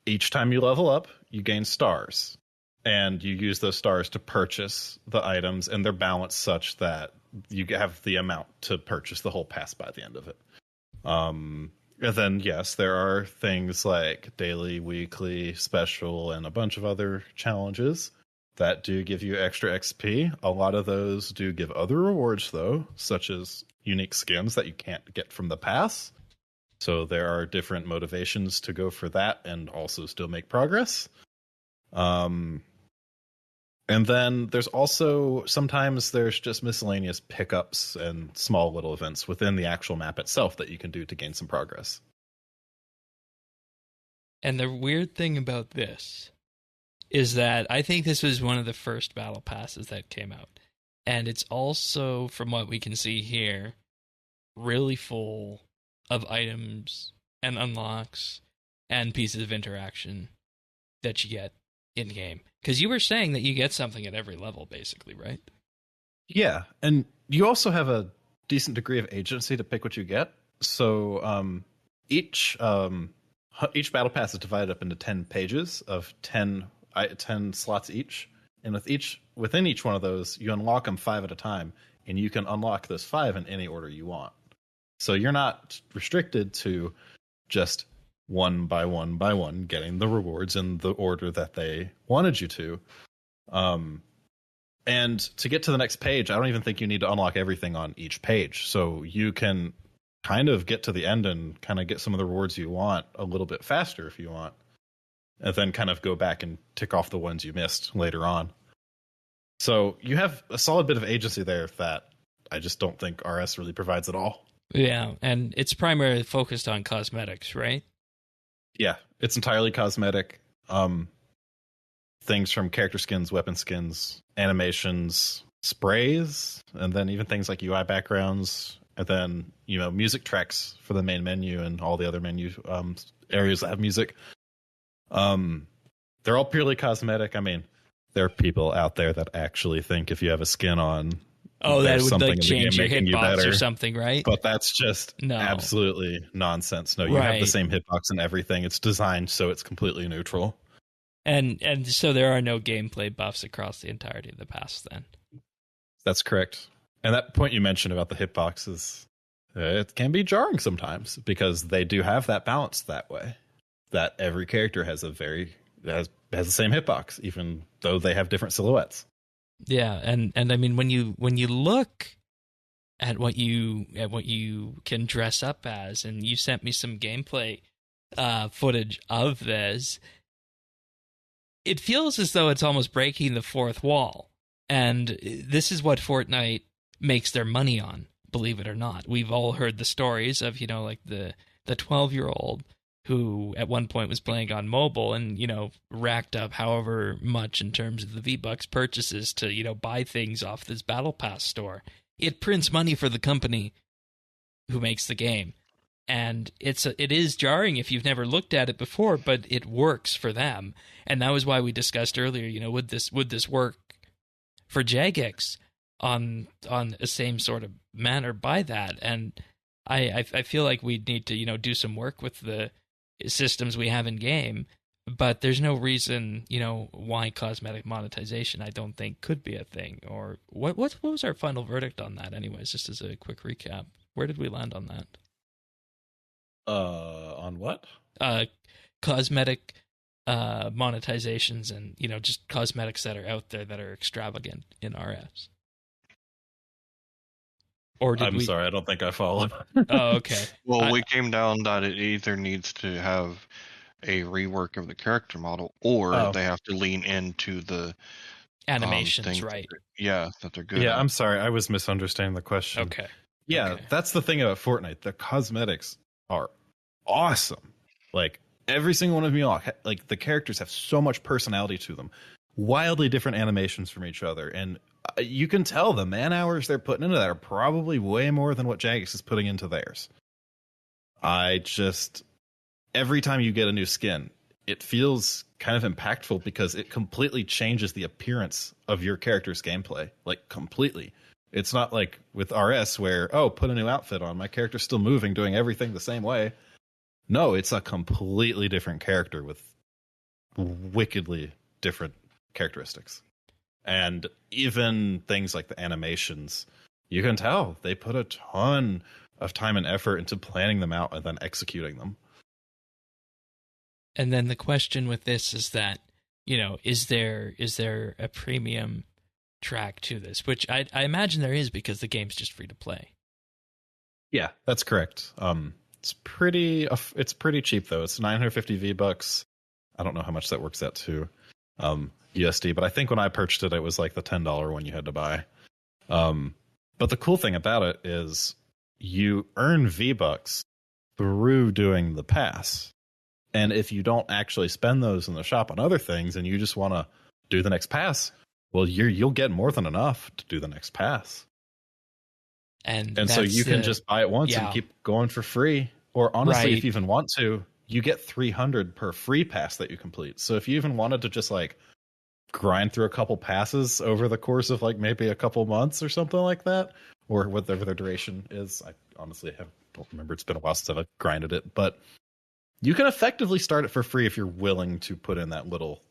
Each time you level up, you gain stars, and you use those stars to purchase the items, and they're balanced such that you have the amount to purchase the whole pass by the end of it. And then, yes, there are things like daily, weekly, special, and a bunch of other challenges that do give you extra XP. A lot of those do give other rewards, though, such as unique skins that you can't get from the pass. So there are different motivations to go for that and also still make progress. And then there's also, sometimes there's just miscellaneous pickups and small little events within the actual map itself that you can do to gain some progress. And the weird thing about this is that I think this was one of the first battle passes that came out. And it's also, from what we can see here, really full of items and unlocks and pieces of interaction that you get in-game. Because you were saying that you get something at every level, basically, right? Yeah, and you also have a decent degree of agency to pick what you get. So each battle pass is divided up into 10 pages of 10 slots each. And within each one of those, you unlock them 5 at a time, and you can unlock those 5 in any order you want. So you're not restricted to just one by one getting the rewards in the order that they wanted you to. And to get to the next page, I don't even think you need to unlock everything on each page. So you can kind of get to the end and kind of get some of the rewards you want a little bit faster if you want, and then kind of go back and tick off the ones you missed later on. So you have a solid bit of agency there that I just don't think RS really provides at all. Yeah, and it's primarily focused on cosmetics, right? Yeah, it's entirely cosmetic. Things from character skins, weapon skins, animations, sprays, and then even things like UI backgrounds, and then, music tracks for the main menu and all the other menu areas that have music. They're all purely cosmetic. I mean, there are people out there that actually think if you have a skin on, that would something like change your hitbox or something, right? But that's just absolutely nonsense. No, you have the same hitbox and everything. It's designed so it's completely neutral. And so there are no gameplay buffs across the entirety of the pass then. That's correct. And that point you mentioned about the hitboxes, it can be jarring sometimes because they do have that balance that way. That every character has has the same hitbox, even though they have different silhouettes. Yeah, and I mean when you look at what you can dress up as, and you sent me some gameplay footage of this, it feels as though it's almost breaking the fourth wall. And this is what Fortnite makes their money on, believe it or not. We've all heard the stories of, like the 12-year-old who at one point was playing on mobile and, racked up however much in terms of the V-Bucks purchases to, buy things off this Battle Pass store. It prints money for the company who makes the game. And it is jarring if you've never looked at it before, but it works for them. And that was why we discussed earlier, would this work for Jagex on the same sort of manner by that? And I feel like we need to, do some work with the systems we have in game, but there's no reason, why cosmetic monetization I don't think could be a thing. Or what was our final verdict on that anyways, just as a quick recap? Where did we land on that? On what? Cosmetic monetizations and, just cosmetics that are out there that are extravagant in RS. Or did I'm sorry, I don't think I followed. Oh, okay. Well, we came down that it either needs to have a rework of the character model, or they have to lean into the Animations, things right? that they're good Yeah, at. I'm sorry, I was misunderstanding the question. Okay. Yeah, Okay. that's the thing about Fortnite. The cosmetics are awesome. Like every single one of them, like the characters have so much personality to them. Wildly different animations from each other, and you can tell the man hours they're putting into that are probably way more than what Jagex is putting into theirs. Every time you get a new skin, it feels kind of impactful because it completely changes the appearance of your character's gameplay, like completely. It's not like with RS where, put a new outfit on, my character's still moving, doing everything the same way. No, it's a completely different character with wickedly different characteristics. And even things like the animations, you can tell they put a ton of time and effort into planning them out and then executing them. And then the question with this is that, is there a premium track to this? Which I imagine there is, because the game's just free to play. Yeah, that's correct. It's pretty cheap though. It's 950 V-Bucks. I don't know how much that works out to USD, but I think when I purchased it, it was like the $10 one you had to buy. But the cool thing about it is you earn V-Bucks through doing the pass. And if you don't actually spend those in the shop on other things and you just want to do the next pass, well, you'll get more than enough to do the next pass. And so you can just buy it once and keep going for free. Or honestly, if you even want to, you get 300 per free pass that you complete. So if you even wanted to just like grind through a couple passes over the course of like maybe a couple months or something like that, or whatever the duration is, I honestly don't remember. It's been a while since I've grinded it, but you can effectively start it for free if you're willing to put in that little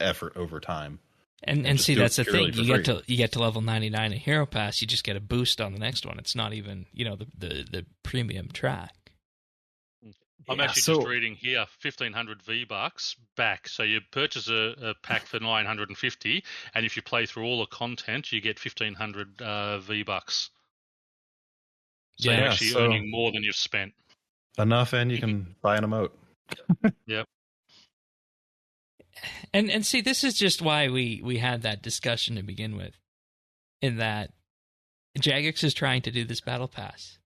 effort over time. And see, that's the thing. You get to level 99 in Hero Pass, you just get a boost on the next one. It's not even, the premium track. I'm actually just reading here, 1,500 V-Bucks back. So you purchase a pack for 950, and if you play through all the content, you get 1,500 V-Bucks. So you're actually earning more than you've spent. Enough, and you can buy an emote. Yep. And see, this is just why we had that discussion to begin with, in that Jagex is trying to do this battle pass.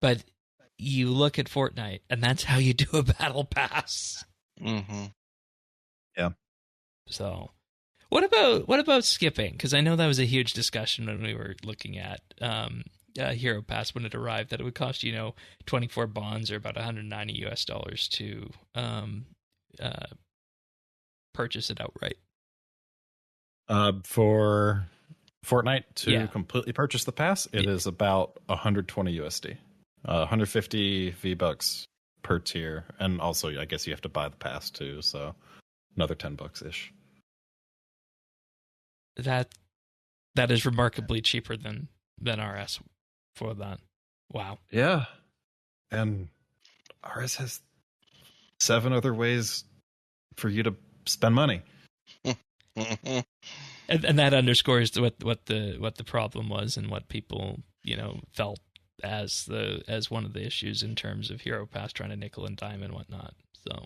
But you look at Fortnite, and that's how you do a battle pass. Mm-hmm. Yeah. So, what about skipping? Because I know that was a huge discussion when we were looking at Hero Pass when it arrived, that it would cost 24 bonds or about $190 to purchase it outright. For Fortnite to completely purchase the pass, it is about 120 USD. 150 V-Bucks per tier, and also I guess you have to buy the pass too, so another $10 ish. That is remarkably cheaper than RS for that. Wow. Yeah. And RS has 7 other ways for you to spend money. And that underscores what the problem was, and what people felt as one of the issues in terms of Hero Pass trying to nickel and dime and whatnot. So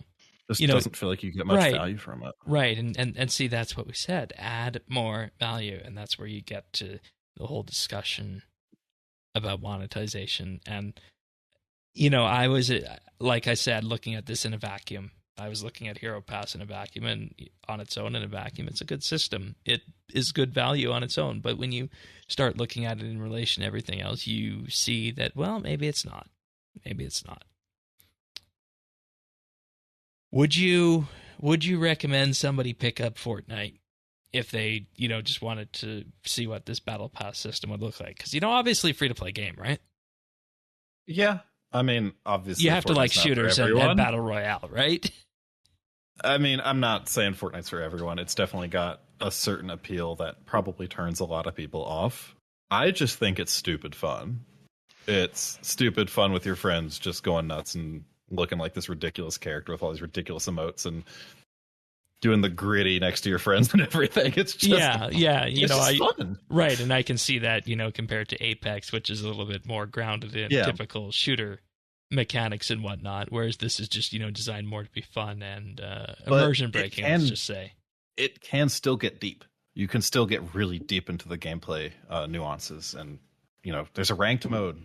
just doesn't feel like you get much value from it. Right. And see, that's what we said. Add more value, and that's where you get to the whole discussion about monetization. And I was, like I said, looking at this in a vacuum. I was looking at Hero Pass in a vacuum, and on its own in a vacuum, it's a good system. It is good value on its own. But when you start looking at it in relation to everything else, you see that, well, maybe it's not. Maybe it's not. Would you recommend somebody pick up Fortnite if they, just wanted to see what this Battle Pass system would look like? Because, obviously free-to-play game, right? Yeah. I mean, obviously, you have to like shooters and Battle Royale, right? I mean, I'm not saying Fortnite's for everyone. It's definitely got a certain appeal that probably turns a lot of people off. I just think it's stupid fun. It's stupid fun with your friends, just going nuts and looking like this ridiculous character with all these ridiculous emotes. And doing the gritty next to your friends and everything. It's just yeah. it's fun. Right, and I can see that, compared to Apex, which is a little bit more grounded in typical shooter mechanics and whatnot, whereas this is just, designed more to be fun and immersion breaking, let's just say. It can still get deep. You can still get really deep into the gameplay nuances, and there's a ranked mode.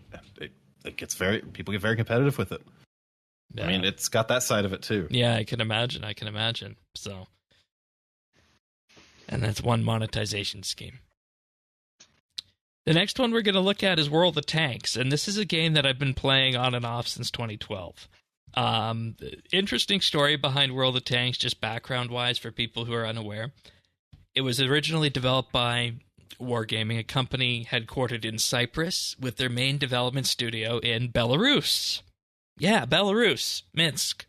It gets people get very competitive with it. Yeah. I mean, it's got that side of it too. Yeah, I can imagine. So, and that's one monetization scheme. The next one we're going to look at is World of Tanks, and this is a game that I've been playing on and off since 2012. Interesting story behind World of Tanks, just background-wise for people who are unaware. It was originally developed by Wargaming, a company headquartered in Cyprus, with their main development studio in Belarus. Yeah, Belarus, Minsk.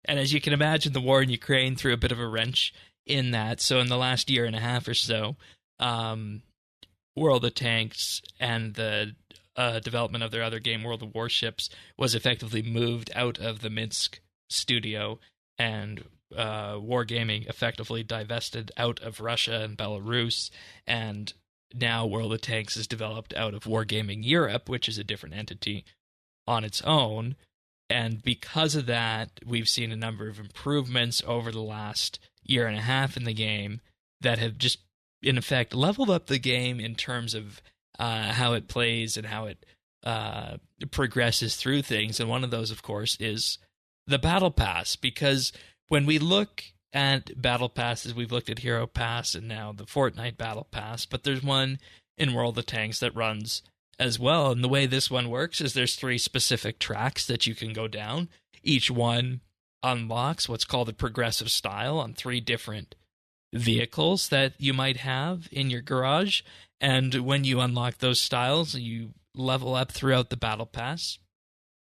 And as you can imagine, the war in Ukraine threw a bit of a wrench in that. So in the last year and a half or so, World of Tanks and the development of their other game, World of Warships, was effectively moved out of the Minsk studio, and Wargaming effectively divested out of Russia and Belarus, and now World of Tanks is developed out of Wargaming Europe, which is a different entity on its own. And because of that, we've seen a number of improvements over the last year and a half in the game that have just, in effect, leveled up the game in terms of how it plays and how it progresses through things. And one of those, of course, is the Battle Pass, because when we look at Battle Passes, we've looked at Hero Pass and now the Fortnite Battle Pass, but there's one in World of Tanks that runs as well. And the way this one works is there's 3 specific tracks that you can go down. Each one unlocks what's called a progressive style on 3 different vehicles that you might have in your garage. And when you unlock those styles, you level up throughout the Battle Pass.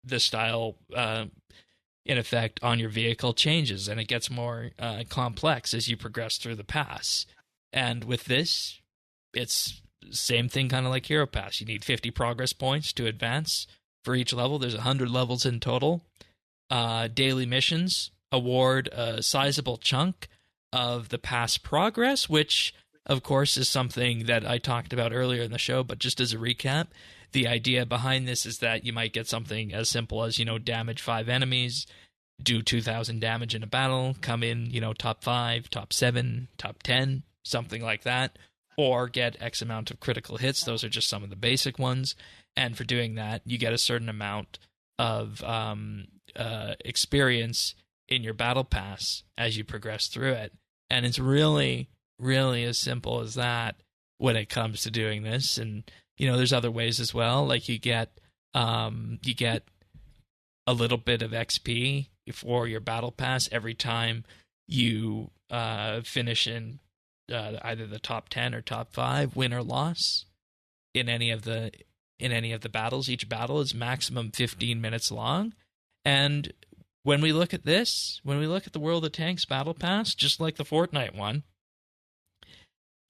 The style, in effect, on your vehicle changes, and it gets more complex as you progress through the pass. And with this, it's same thing, kind of like Hero Pass. You need 50 progress points to advance for each level. There's 100 levels in total. Daily missions award a sizable chunk of the pass progress, which, of course, is something that I talked about earlier in the show. But just as a recap, the idea behind this is that you might get something as simple as, damage 5 enemies, do 2,000 damage in a battle, come in, top 5, top 7, top 10, something like that, or get X amount of critical hits. Those are just some of the basic ones. And for doing that, you get a certain amount of experience in your battle pass as you progress through it. And it's really, really as simple as that when it comes to doing this. And, there's other ways as well. Like you get a little bit of XP for your battle pass every time you finish in either the top 10 or top 5, win or loss in any of the battles. Each battle is maximum 15 minutes long. And when we look at this, when we look at the World of Tanks Battle Pass, just like the Fortnite one,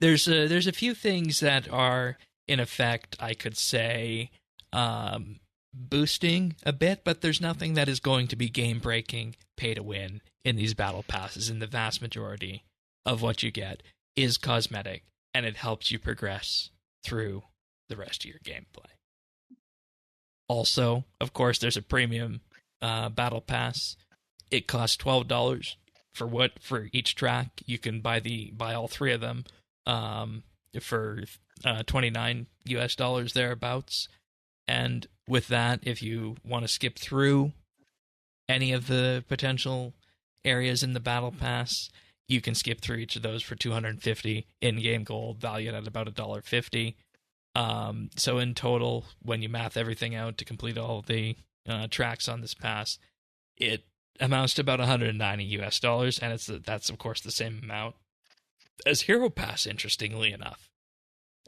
there's a few things that are, in effect, I could say, boosting a bit, but there's nothing that is going to be game-breaking, pay-to-win in these battle passes. And the vast majority of what you get is cosmetic, and it helps you progress through the rest of your gameplay. Also, of course, there's a premium battle pass. It costs $12 for each track. You can buy all 3 of them for $29 US thereabouts. And with that, if you want to skip through any of the potential areas in the battle pass, you can skip through each of those for $250 in-game gold, valued at about $1.50. So in total, when you math everything out to complete all the tracks on this pass, it amounts to about $190 US, and that's of course the same amount as Hero Pass, interestingly enough.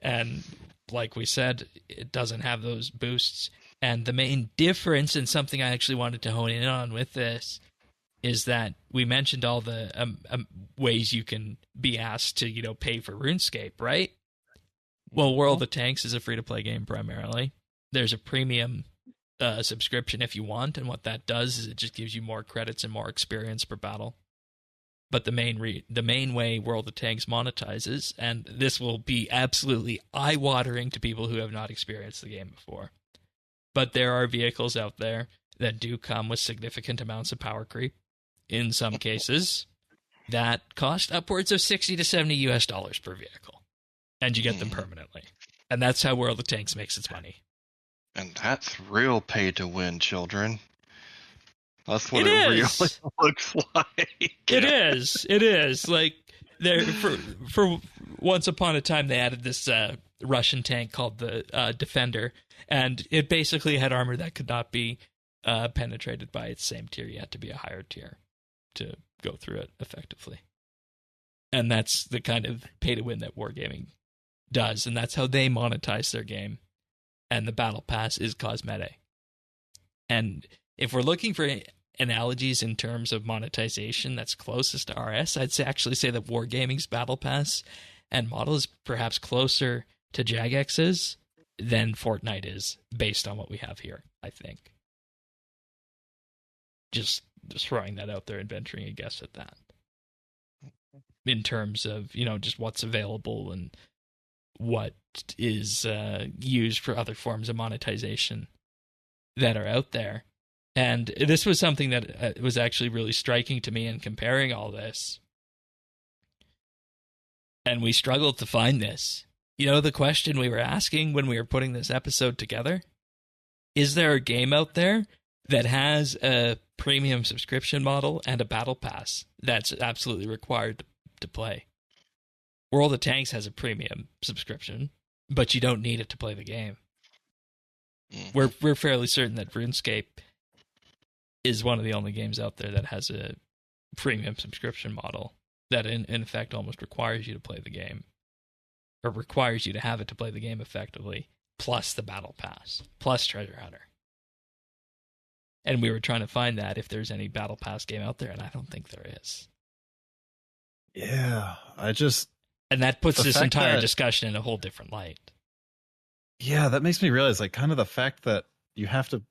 And like we said, it doesn't have those boosts. And the main difference, and something I actually wanted to hone in on with this, is that we mentioned all the ways you can be asked to, pay for RuneScape, right? Well, World of Tanks is a free-to-play game primarily. There's a premium subscription if you want, and what that does is it just gives you more credits and more experience per battle. but the main way World of Tanks monetizes, and this will be absolutely eye-watering to people who have not experienced the game before. But there are vehicles out there that do come with significant amounts of power creep, in some cases, that cost upwards of $60 to $70 per vehicle. And you get them permanently. And that's how World of Tanks makes its money. And that's real pay to win, children. That's what It it really is. looks like. It is. Like, there for once upon a time, they added this Russian tank called the Defender, and it basically had armor that could not be penetrated by its same tier. You had to be a higher tier to go through it effectively. And that's the kind of pay to win that Wargaming does, and that's how they monetize their game. And the Battle Pass is cosmetic. And if we're looking for analogies in terms of monetization that's closest to RS, I'd actually say that Wargaming's Battle Pass and model is perhaps closer to Jagex's than Fortnite is, based on what we have here, I think. Just throwing that out there and venturing a guess at that. In terms of, just what's available and what is used for other forms of monetization that are out there. And this was something that was actually really striking to me in comparing all this. And we struggled to find this. The question we were asking when we were putting this episode together, is there a game out there that has a premium subscription model and a battle pass that's absolutely required to play? World of Tanks has a premium subscription, but you don't need it to play the game. We're fairly certain that RuneScape is one of the only games out there that has a premium subscription model that in effect almost requires you to play the game, or requires you to have it to play the game effectively, plus the battle pass, plus Treasure Hunter. And we were trying to find that if there's any battle pass game out there, and I don't think there is. Yeah, and that puts this entire discussion in a whole different light. Yeah, that makes me realize, kind of the fact that you have to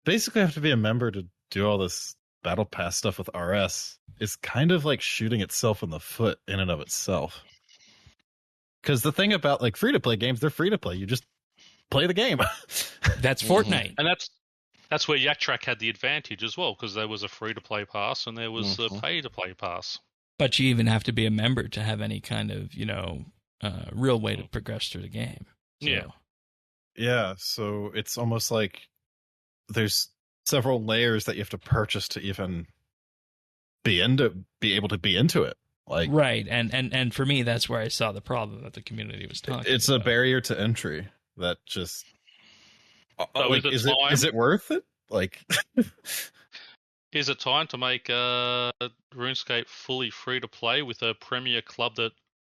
be a member to do all this battle pass stuff with RS is kind of like shooting itself in the foot in and of itself. Because the thing about free-to-play games, they're free-to-play. You just play the game. That's Fortnite. And that's where Yak Track had the advantage as well, because there was a free-to-play pass and there was a pay-to-play pass. But you even have to be a member to have any kind of, real way to progress through the game. So. Yeah. Yeah, so it's almost like there's several layers that you have to purchase to even be able to be into it. Right, and for me, that's where I saw the problem that the community was talking about. It's a barrier to entry that just... So is it worth it? Is it time to make RuneScape fully free to play with a premier club that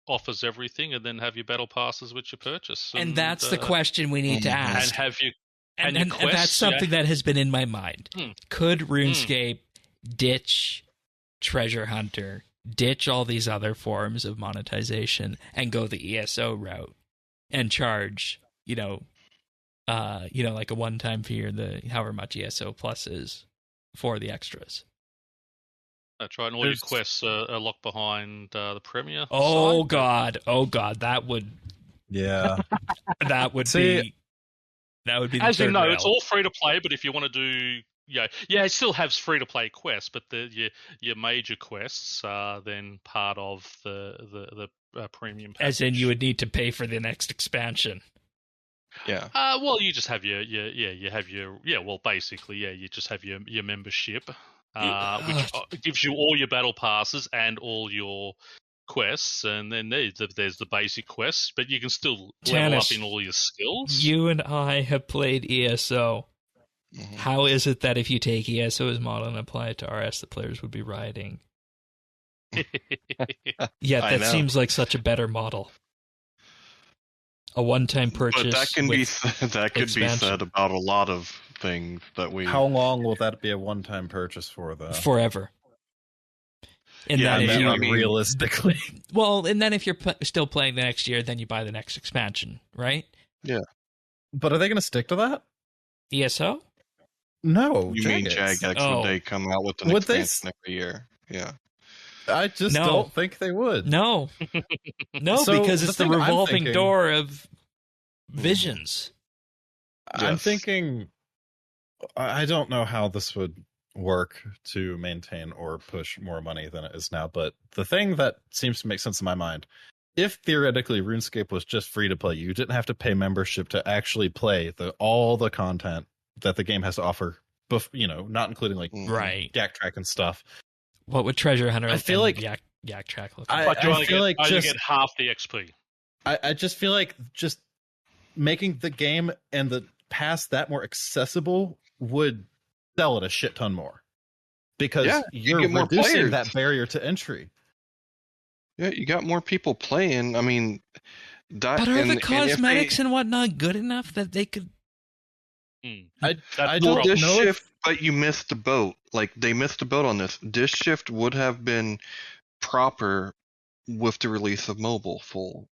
offers everything, and then have your battle passes which you purchase? And that's the question we need to ask. And have you and that's something that has been in my mind. Could RuneScape ditch Treasure Hunter, ditch all these other forms of monetization, and go the ESO route and charge, like a one-time fee or the however much ESO Plus is for the extras? That's right, and all your quests are locked behind the Premier. Oh God, that would... Yeah. that would be... That would be the As you know, rail. it's all free to play, but if you want to do... it still has free to play quests, but your major quests are then part of the premium package. As in, you would need to pay for the next expansion. Yeah. Well, you just have you just have your membership, which gives you all your battle passes and all your quests, and then there's the basic quests, but you can still level up in all your skills. You and I have played ESO. Mm-hmm. How is it that if you take ESO's model and apply it to RS, the players would be rioting? Yeah, that seems like such a better model. A one-time purchase. But that could be said about a lot of things that we... How long will that be a one-time purchase for, though? Forever. Realistically. Well, and then if you're still playing the next year, then you buy the next expansion, right? Yeah. But are they going to stick to that? ESO? No. You mean Jagex, would they come out with an expansion every year? Yeah. I just No. don't think they would. No, So, because it's the thing I'm revolving thinking- door of visions. I'm Yes. thinking, I don't know how this would work to maintain or push more money than it is now, but the thing that seems to make sense in my mind, if theoretically RuneScape was just free to play, you didn't have to pay membership to actually play all the content that the game has to offer, not including like Right. Yak Track and stuff. What would Treasure Hunter I feel and like- Yak Track look I- like? But you only feel like you just- get half the XP. I just feel like just making the game and the pass that more accessible would sell it a shit ton more, because Yeah, you you're get more reducing players. that barrier to entry. Yeah, you got more people playing. I mean, that. But are and the if cosmetics they- and whatnot good enough that they could? Mm. I That's don't the Well, this know if- shift, but you missed the boat. Like they missed the boat on this. This shift would have been proper with the release of mobile, full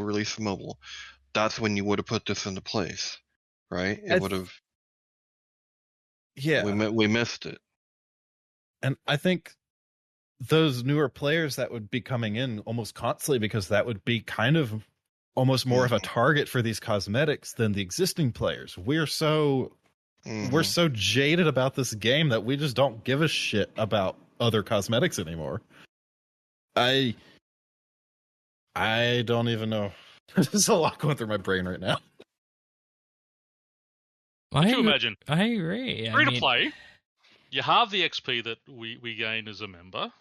release of mobile. That's when you would have put this into place, right? It would have. Yeah, We missed it. and I think those newer players that would be coming in almost constantly, because that would be kind of almost more of a target for these cosmetics than the existing players. We're so jaded about this game that we just don't give a shit about other cosmetics anymore. I don't even know. There's a lot going through my brain right now. Could you imagine? I agree. Free to play. You have the XP that we gain as a member.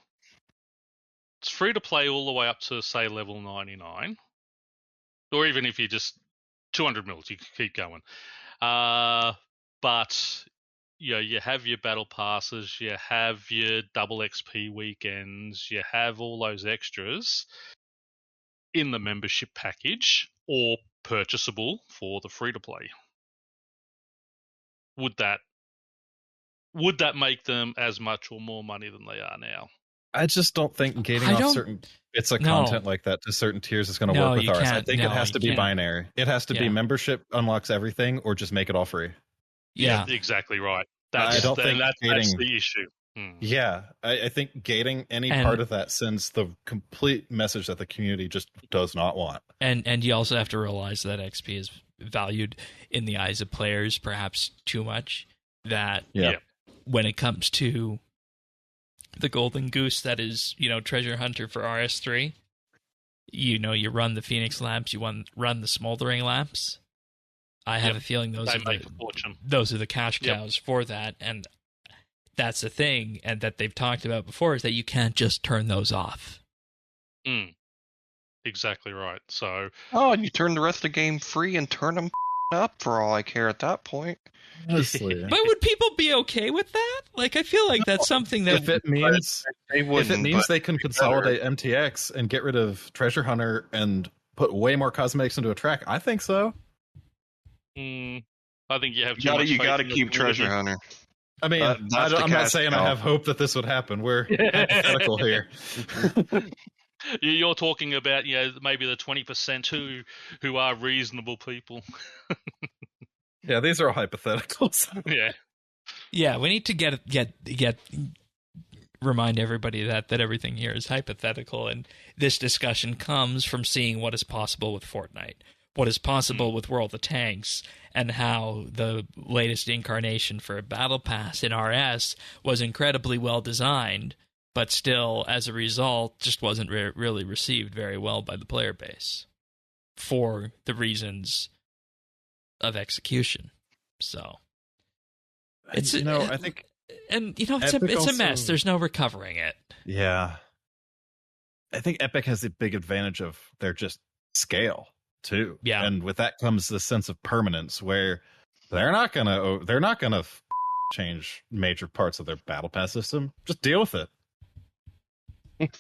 It's free to play all the way up to, say, level 99. Or even if you just 200 mils, you can keep going. But you have your battle passes, you have your double XP weekends, you have all those extras in the membership package or purchasable for the free to play. Would that make them as much or more money than they are now? I just don't think gating I off don't- certain bits of No. content like that to certain tiers is going to No, work with you ours. I can't. think No, it has you to be can't. binary. It has to be Yeah. membership unlocks everything, or just make it all free. Yeah. Exactly right. I don't think that's gating- the issue. Hmm. Yeah, I think gating any And- part of that sends the complete message that the community just does not want. And you also have to realize that XP is valued in the eyes of players perhaps too much, that Yeah. when it comes to the golden goose that is, Treasure Hunter for RS3, you run the Phoenix lamps, you run the Smoldering lamps. I have a feeling They make a fortune. those are the cash Yep. cows for that, and that's the thing, and that they've talked about before, is that you can't just turn those off. Mm. Exactly right. So Oh, and you turn the rest of the game free and turn them up for all I care at that point. Honestly, But would people be okay with that? Like, I feel like that's something that if it means They if wouldn't. it means but they can consolidate MTX and get rid of Treasure Hunter and put way more cosmetics into a track, I think so. I think you have you too gotta much faith gotta in the keep Treasure community. Hunter. I mean, That's the I'm not cash saying cow. I have hope that this would happen. We're hypothetical here. You're talking about maybe the 20% who are reasonable people. Yeah, these are all hypotheticals. Yeah. Yeah, we need to get remind everybody that everything here is hypothetical, and this discussion comes from seeing what is possible with Fortnite, what is possible with World of Tanks, and how the latest incarnation for a Battle Pass in RS was incredibly well designed, but still, as a result, just wasn't really received very well by the player base for the reasons of execution. So it's I think it's Epic a mess. also- There's no recovering it. yeah, I think Epic has the big advantage of their just scale too. Yeah. and with that comes the sense of permanence, where they're not gonna change major parts of their battle pass system. Just deal with it.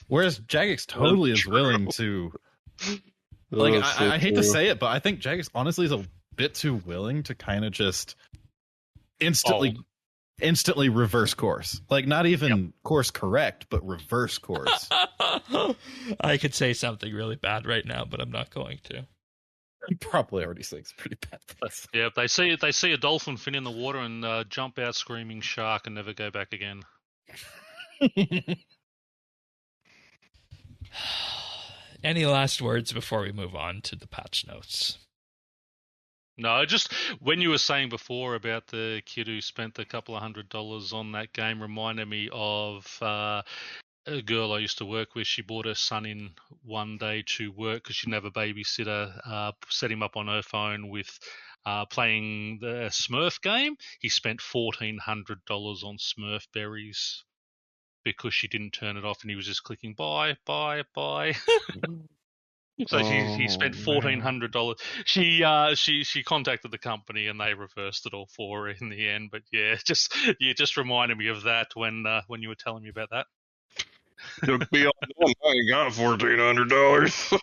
Whereas Jagex totally is willing to. Like, I hate to say it, but I think Jagex honestly is a bit too willing to kind of just instantly reverse course. Like, not even course correct, but reverse course. I could say something really bad right now, but I'm not going to. I'm probably already saying some pretty bad things. Yeah, if they see a dolphin fin in the water and jump out screaming shark and never go back again. Any last words before we move on to the patch notes? No, just when you were saying before about the kid who spent a couple of $100 on that game reminded me of a girl I used to work with. She brought her son in one day to work because she didn't have a babysitter, set him up on her phone with playing the Smurf game. He spent $1,400 on Smurf berries because she didn't turn it off, and he was just clicking buy, buy, buy. So he spent $1,400. She contacted the company and they reversed it all for her in the end. But yeah, just reminded me of that when you were telling me about that. Took me all day. I ain't got $1,400.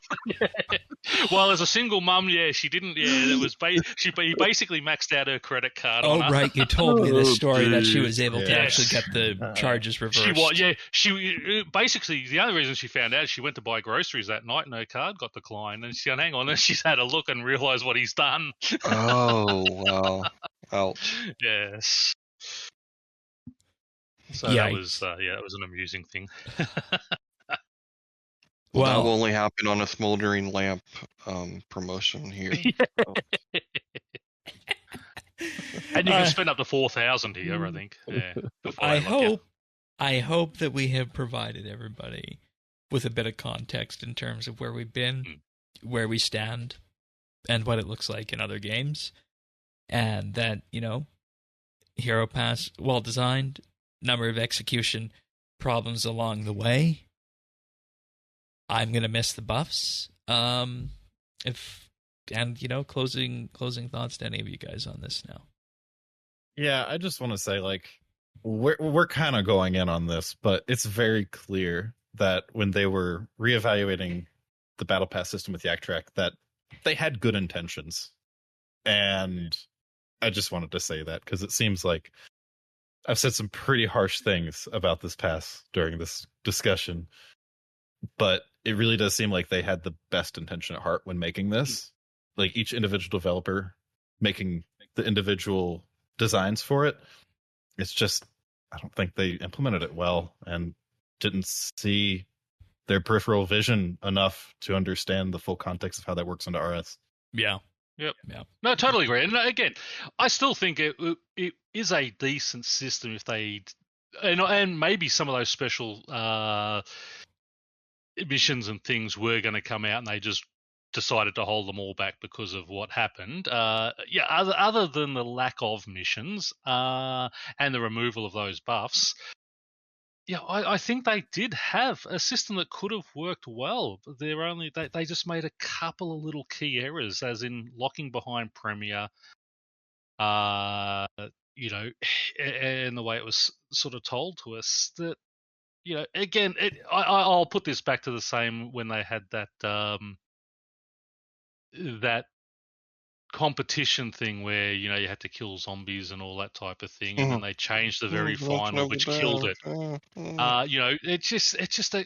Well, as a single mum, yeah, she didn't. Yeah, it was he basically maxed out her credit card. Oh, on her. right. You told me this story that she dude. was able to Yes. actually get the charges reversed. She was, yeah. She basically the only reason she found out is she went to buy groceries that night and her card got declined. And she went, hang on, and she's had a look and realised what he's done. Oh, wow. Ouch. Yes. So Yikes. that was that was an amusing thing. Well, that Well- will only happen on a smoldering lamp promotion here. And you can spend up to 4,000 here, I think. Yeah. before I they lock you. hope that we have provided everybody with a bit of context in terms of where we've been, where we stand, and what it looks like in other games. And that, Hero Pass, well designed, number of execution problems along the way. I'm gonna miss the buffs. Closing thoughts to any of you guys on this now. Yeah, I just want to say, like, we're kind of going in on this, but it's very clear that when they were reevaluating the Battle Pass system with Yak Track, that they had good intentions. And I just wanted to say that because it seems like I've said some pretty harsh things about this pass during this discussion, but it really does seem like they had the best intention at heart when making this. Like each individual developer making the individual designs for it. It's just, I don't think they implemented it well and didn't see their peripheral vision enough to understand the full context of how that works into RS. Yeah. Yep. Yeah. No, totally agree. And again, I still think it is a decent system if they and maybe some of those special missions and things were going to come out and they just decided to hold them all back because of what happened. Other than the lack of missions and the removal of those buffs, I think they did have a system that could have worked well. But they just made a couple of little key errors, as in locking behind Premier, and the way it was sort of told to us that, again, I'll put this back to the same when they had that that competition thing where you had to kill zombies and all that type of thing, and then they changed the very final, which killed it. It's just a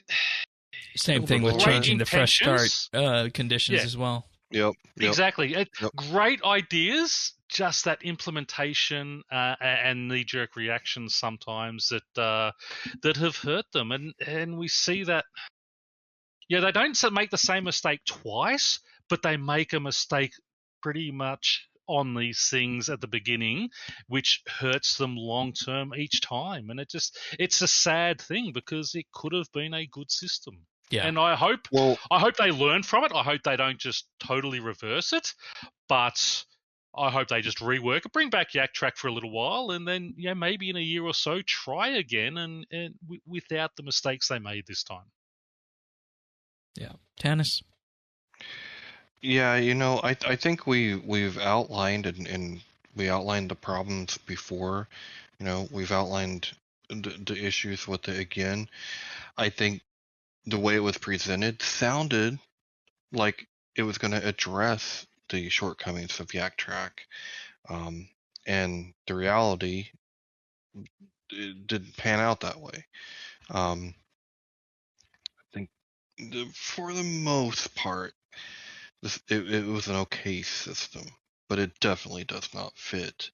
Same thing with Great changing the fresh start intentions. conditions as well. Yep. Exactly. Great ideas, just that implementation and knee-jerk reactions sometimes that have hurt them, and we see that. Yeah, they don't make the same mistake twice, but they make a mistake pretty much on these things at the beginning, which hurts them long term each time. And it's a sad thing because it could have been a good system. Yeah. And I hope they learn from it. I hope they don't just totally reverse it, but I hope they just rework it, bring back Yak Track for a little while, and then maybe in a year or so try again and without the mistakes they made this time. Yeah. Tannis? Yeah, I think we've outlined and we outlined the problems before. We've outlined the issues with it again. I think the way it was presented sounded like it was going to address the shortcomings of Yak Track, and the reality it didn't pan out that way. I think for the most part, it was an okay system, but it definitely does not fit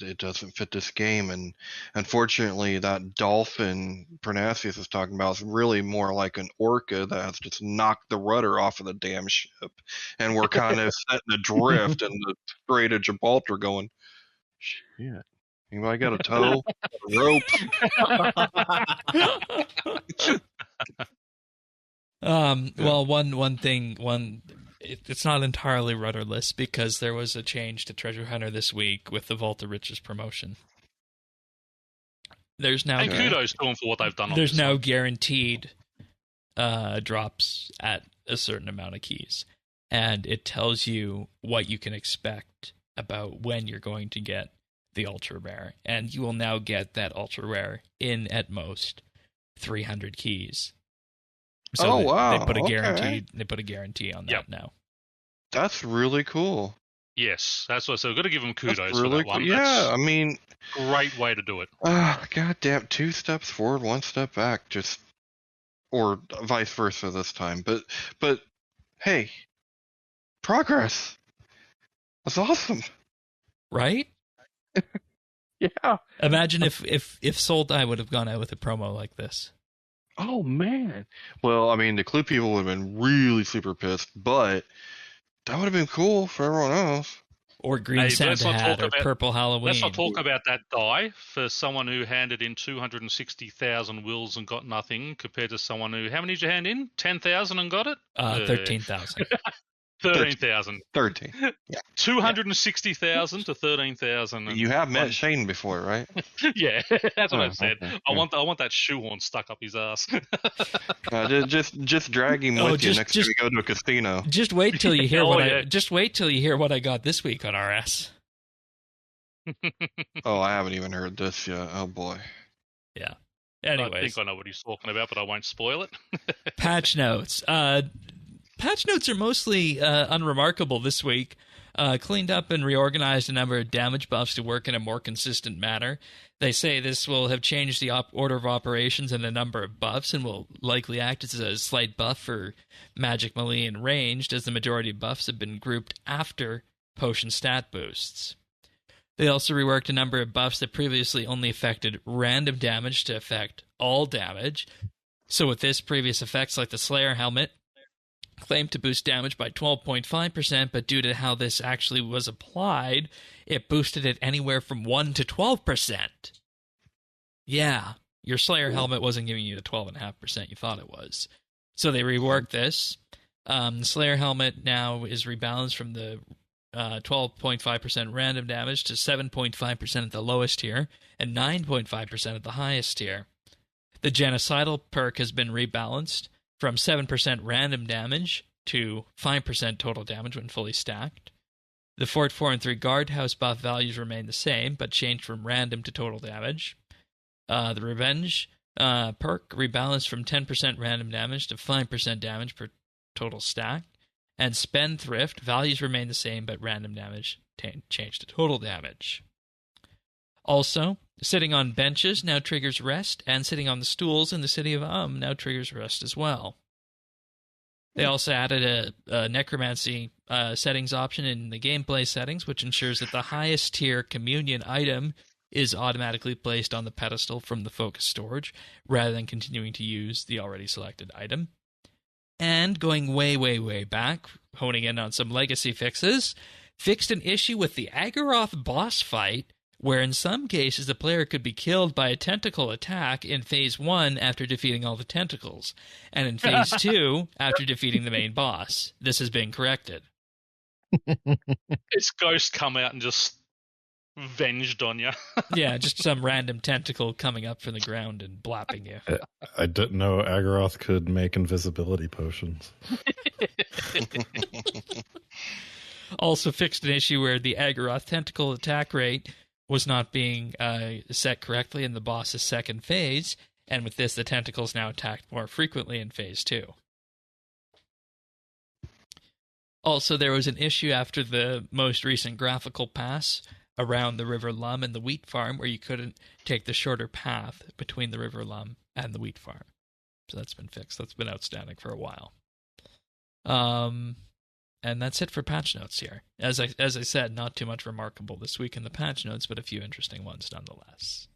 it doesn't fit this game. And unfortunately, that dolphin Pernasius is talking about is really more like an orca that has just knocked the rudder off of the damn ship, and we're kind of setting adrift in the Strait of Gibraltar, going, shit. Anybody got a tow, a rope? Well, one thing, it's not entirely rudderless because there was a change to Treasure Hunter this week with the Vault of Riches promotion. There's now And kudos to them for what they've done. There's now guaranteed drops at a certain amount of keys, and it tells you what you can expect about when you're going to get the ultra rare, and you will now get that ultra rare in at most 300 keys. So wow! They put a guarantee. They put a guarantee on that now. That's really cool. Yes, that's what. So we've got to give them kudos That's really for that one. Cool. Yeah, I mean, great way to do it. Goddamn, 2 steps forward, 1 step back, just or vice versa this time. But hey, progress. That's awesome, right? Yeah. Imagine if Soul Die would have gone out with a promo like this. Oh man. Well, I mean, the Clue people would have been really super pissed, but that would have been cool for everyone else. Or Green Santa Hat, or Purple Halloween. Let's not talk about that die for someone who handed in 260,000 wills and got nothing, compared to someone who, how many did you hand in? 10,000 and got it? 13,000. 13,000. 13. Yeah. 260,000 to 13,000. You have met Shane before, right? Yeah, that's what I said. Okay. I want that shoehorn stuck up his ass. Just drag him with you next time we go to a casino. Just wait till you hear Just wait till you hear what I got this week on RS. Oh, I haven't even heard this yet. Oh boy. Yeah. Anyways, I think I know what he's talking about, but I won't spoil it. Patch notes. Patch notes are mostly unremarkable this week. Cleaned up and reorganized a number of damage buffs to work in a more consistent manner. They say this will have changed the order of operations and a number of buffs, and will likely act as a slight buff for magic, melee, and ranged, as the majority of buffs have been grouped after potion stat boosts. They also reworked a number of buffs that previously only affected random damage to affect all damage. So with this, previous effects like the Slayer Helmet claimed to boost damage by 12.5%, but due to how this actually was applied, it boosted it anywhere from 1 to 12%. Yeah, your Slayer Helmet wasn't giving you the 12.5% you thought it was. So they reworked this. The Slayer Helmet now is rebalanced from the 12.5% random damage to 7.5% at the lowest tier and 9.5% at the highest tier. The Genocidal perk has been rebalanced from 7% random damage to 5% total damage when fully stacked. The Fort 4 and 3 Guardhouse buff values remain the same, but changed from random to total damage. The Revenge perk rebalanced from 10% random damage to 5% damage per total stack. And Spendthrift values remain the same, but random damage changed to total damage. Also, sitting on benches now triggers rest, and sitting on the stools in the city of now triggers rest as well. They also added a necromancy settings option in the gameplay settings, which ensures that the highest tier communion item is automatically placed on the pedestal from the focus storage, rather than continuing to use the already selected item. And going way, way, way back, honing in on some legacy fixes, fixed an issue with the Agaroth boss fight, where in some cases the player could be killed by a tentacle attack in Phase 1 after defeating all the tentacles, and in Phase 2 after defeating the main boss. This has been corrected. Its ghost come out and just venged on you. Yeah, just some random tentacle coming up from the ground and blapping you. I didn't know Agaroth could make invisibility potions. Also fixed an issue where the Agaroth tentacle attack rate was not being set correctly in the boss's second phase, and with this, the tentacles now attacked more frequently in Phase 2. Also, there was an issue after the most recent graphical pass around the River Lum and the wheat farm, where you couldn't take the shorter path between the River Lum and the wheat farm. So that's been fixed. That's been outstanding for a while. And that's it for patch notes here. As I said, not too much remarkable this week in the patch notes, but a few interesting ones nonetheless.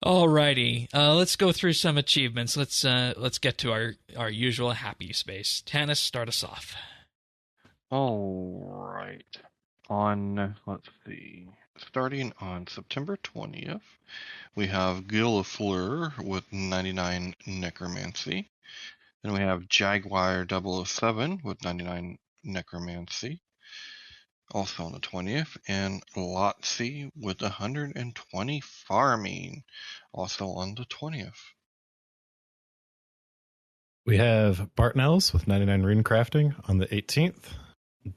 Alrighty, let's go through some achievements. Let's get to our usual happy space. Tanis, start us off. All right. Let's see. Starting on September 20th, we have Gil of Fleur with 99 Necromancy. Then we have Jaguar 007 with 99 Necromancy, also on the 20th. And Lotzi with 120 Farming, also on the 20th. We have Bartnells with 99 Rune Crafting on the 18th.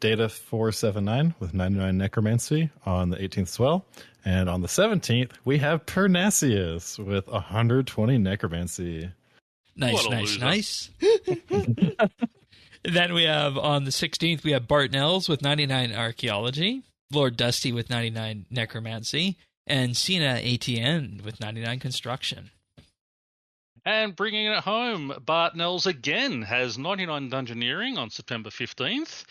Data 479 with 99 Necromancy on the 18th as well. And on the 17th, we have Pernasius with 120 Necromancy. Nice. Then we have on the 16th, we have Bartnells with 99 Archaeology, Lord Dusty with 99 Necromancy, and Cena ATN with 99 Construction. And bringing it home, Bartnells again has 99 Dungeoneering on September 15th.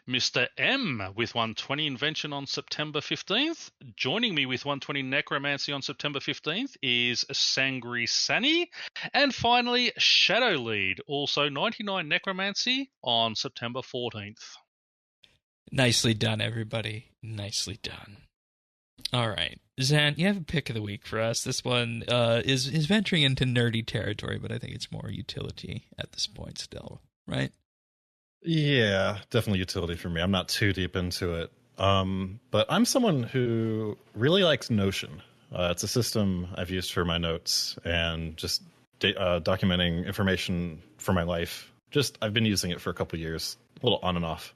Mr. M with 120 Invention on September 15th. Joining me with 120 Necromancy on September 15th is Sangri Sani. And finally, Shadow Lead, also 99 Necromancy on September 14th. Nicely done, everybody. Nicely done. All right. Zan, you have a pick of the week for us. This one is venturing into nerdy territory, but I think it's more utility at this point still, right? Yeah, definitely utility for me. I'm not too deep into it. But I'm someone who really likes Notion. It's a system I've used for my notes and just documenting information for my life. I've been using it for a couple of years, a little on and off.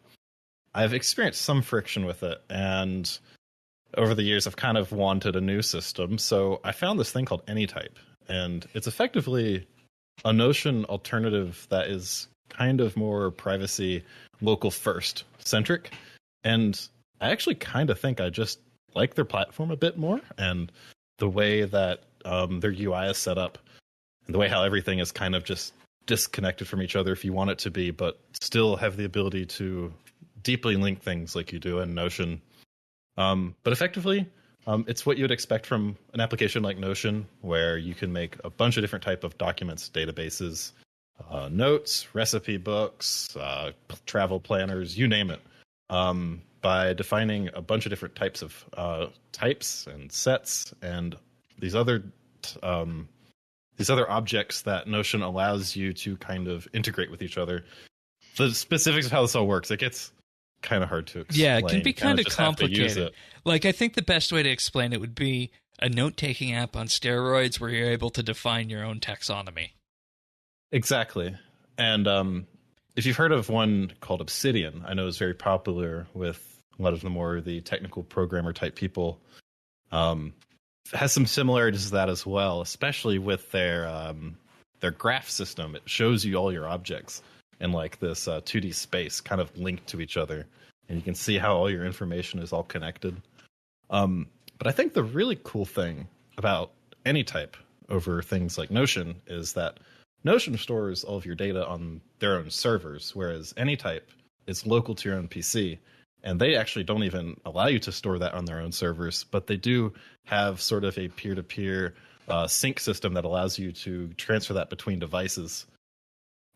I've experienced some friction with it, and over the years, I've kind of wanted a new system, so I found this thing called AnyType, and it's effectively a Notion alternative that is kind of more privacy, local first centric, and I actually kind of think I just like their platform a bit more, and the way that their UI is set up, and the way how everything is kind of just disconnected from each other if you want it to be, but still have the ability to deeply link things like you do in Notion. But effectively, it's what you would expect from an application like Notion, where you can make a bunch of different type of documents, databases, notes, recipe books, travel planners, you name it, by defining a bunch of different types of types and sets and these other objects that Notion allows you to kind of integrate with each other. The specifics of how this all works, it gets kind of hard to explain. Yeah, it can be kind of complicated. Like, I think the best way to explain it would be a note-taking app on steroids where you're able to define your own taxonomy. Exactly. And if you've heard of one called Obsidian, I know is very popular with a lot of the technical programmer type people. Has some similarities to that as well, especially with their graph system. It shows you all your objects in like this 2D space kind of linked to each other, and you can see how all your information is all connected. But I think the really cool thing about AnyType over things like Notion is that Notion stores all of your data on their own servers, whereas AnyType is local to your own PC, and they actually don't even allow you to store that on their own servers, but they do have sort of a peer-to-peer sync system that allows you to transfer that between devices.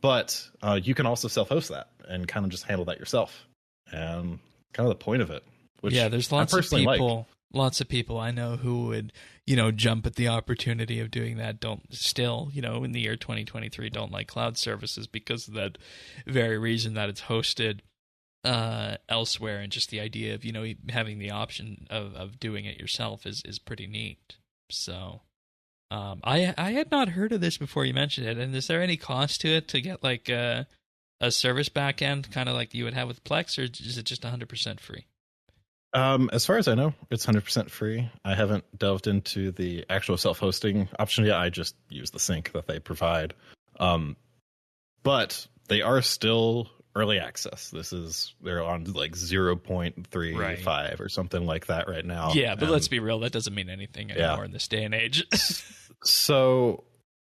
But you can also self-host that and kind of just handle that yourself. And kind of the point of it. Which there's lots of people I know who would, jump at the opportunity of doing that. Don't still, in the year 2023, don't like cloud services because of that very reason that it's hosted elsewhere, and just the idea of, having the option of doing it yourself is pretty neat. So. I had not heard of this before you mentioned it, and is there any cost to it to get like a service backend, kind of like you would have with Plex, or is it just 100% free? As far as I know, it's 100% free. I haven't delved into the actual self-hosting option yet. I just use the sync that they provide. But they are still early access. They're on like 0.35 or something like that right now. Yeah, but let's be real, that doesn't mean anything anymore in this day and age. So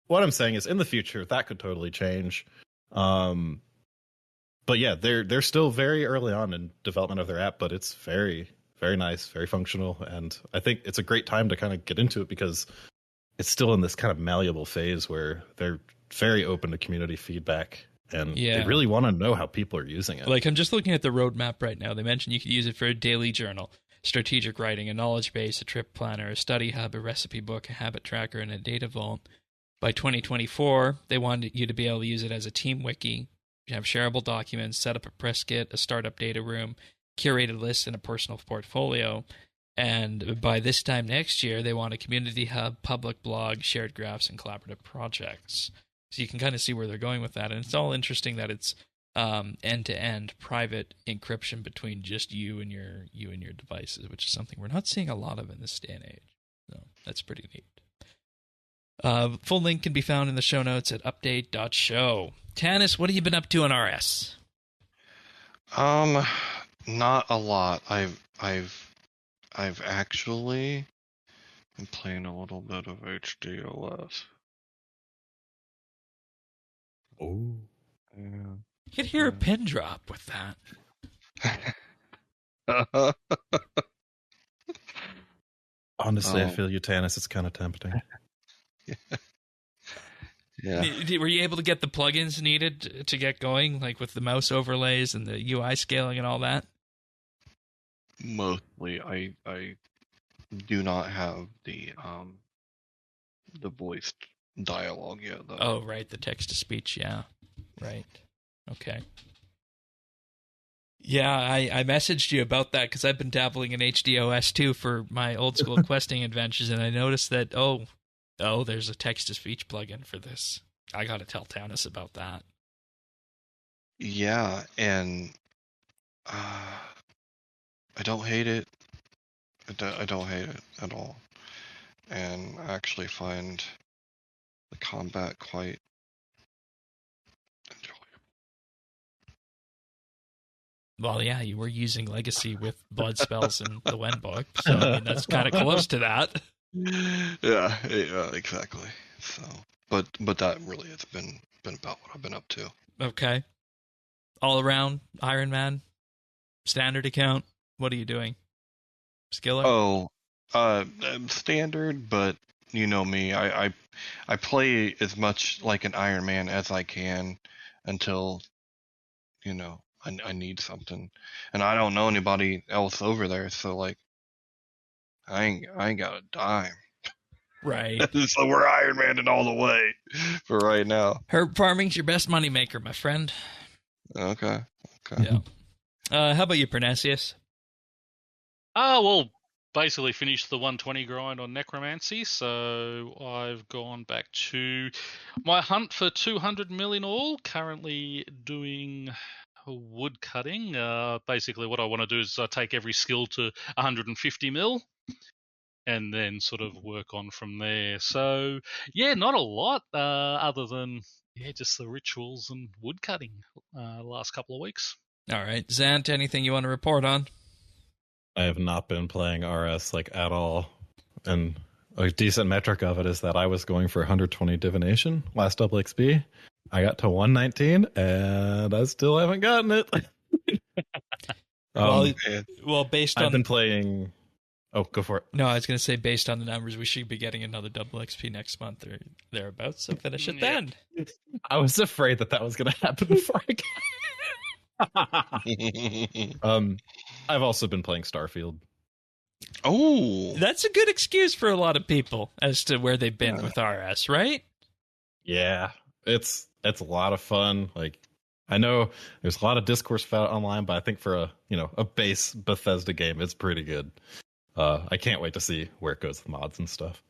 what I'm saying is in the future, that could totally change. But But yeah, they're still very early on in development of their app, but it's very, very nice, very functional, and I think it's a great time to kind of get into it because it's still in this kind of malleable phase where they're very open to community feedback, and they really want to know how people are using it. Like, I'm just looking at the roadmap right now. They mentioned you could use it for a daily journal, strategic writing, a knowledge base, a trip planner, a study hub, a recipe book, a habit tracker, and a data vault. By 2024, they wanted you to be able to use it as a team wiki, have shareable documents, set up a press kit, a startup data room, curated lists, and a personal portfolio. And by this time next year, they want a community hub, public blog, shared graphs, and collaborative projects. So you can kind of see where they're going with that. And it's all interesting that it's end-to-end private encryption between just you and your devices, which is something we're not seeing a lot of in this day and age. So that's pretty neat. Full link can be found in the show notes at update.show. Tanis, what have you been up to on RS? Not a lot. I've actually been playing a little bit of HDOS. Oh, Yeah. You could hear a pin drop with that. Honestly, I feel you, Tanis. It's kind of tempting. Yeah. Were you able to get the plugins needed to get going, like with the mouse overlays and the UI scaling and all that? Mostly, I do not have the voiced dialogue yet, though. Oh, right, the text-to-speech, yeah. Right. Okay. Yeah, I messaged you about that because I've been dabbling in HDOS too for my old-school questing adventures, and I noticed that, oh, there's a text-to-speech plugin for this. I gotta tell Tanis about that. Yeah, and I don't hate it. I don't hate it at all. And I actually find the combat quite enjoyable. Well, yeah, you were using Legacy with blood spells and the Wen book, so I mean, that's kind of close to that. Yeah, exactly. So, but that really has been about what I've been up to. Okay. All around Iron Man, standard account. What are you doing? Skiller? Oh, standard, but you know me. I play as much like an Iron Man as I can until, you know, I need something, and I don't know anybody else over there, so like, I ain't got a dime. Right. So we're Iron Man all the way for right now. Herb farming's your best moneymaker, my friend. Okay. Yeah. How about you, Pernasius? Well, basically finished the 120 grind on Necromancy, so I've gone back to my hunt for 200 mil in all, currently doing wood cutting. Basically what I want to do is take every skill to 150 mil and then sort of work on from there. So, yeah, not a lot other than, just the rituals and wood cutting the last couple of weeks. All right. Zant, anything you want to report on? I have not been playing RS like at all, and a decent metric of it is that I was going for 120 divination last double XP. I got to 119, and I still haven't gotten it. Well, based on... I've been playing... Oh, go for it. No, I was going to say, based on the numbers, we should be getting another double XP next month or thereabouts, so finish it then. I was afraid that was going to happen before I got I've also been playing Starfield. Oh, that's a good excuse for a lot of people as to where they've been with RS, right? Yeah, it's a lot of fun. Like, I know there's a lot of discourse about it online, but I think for a base Bethesda game, it's pretty good. I can't wait to see where it goes with mods and stuff.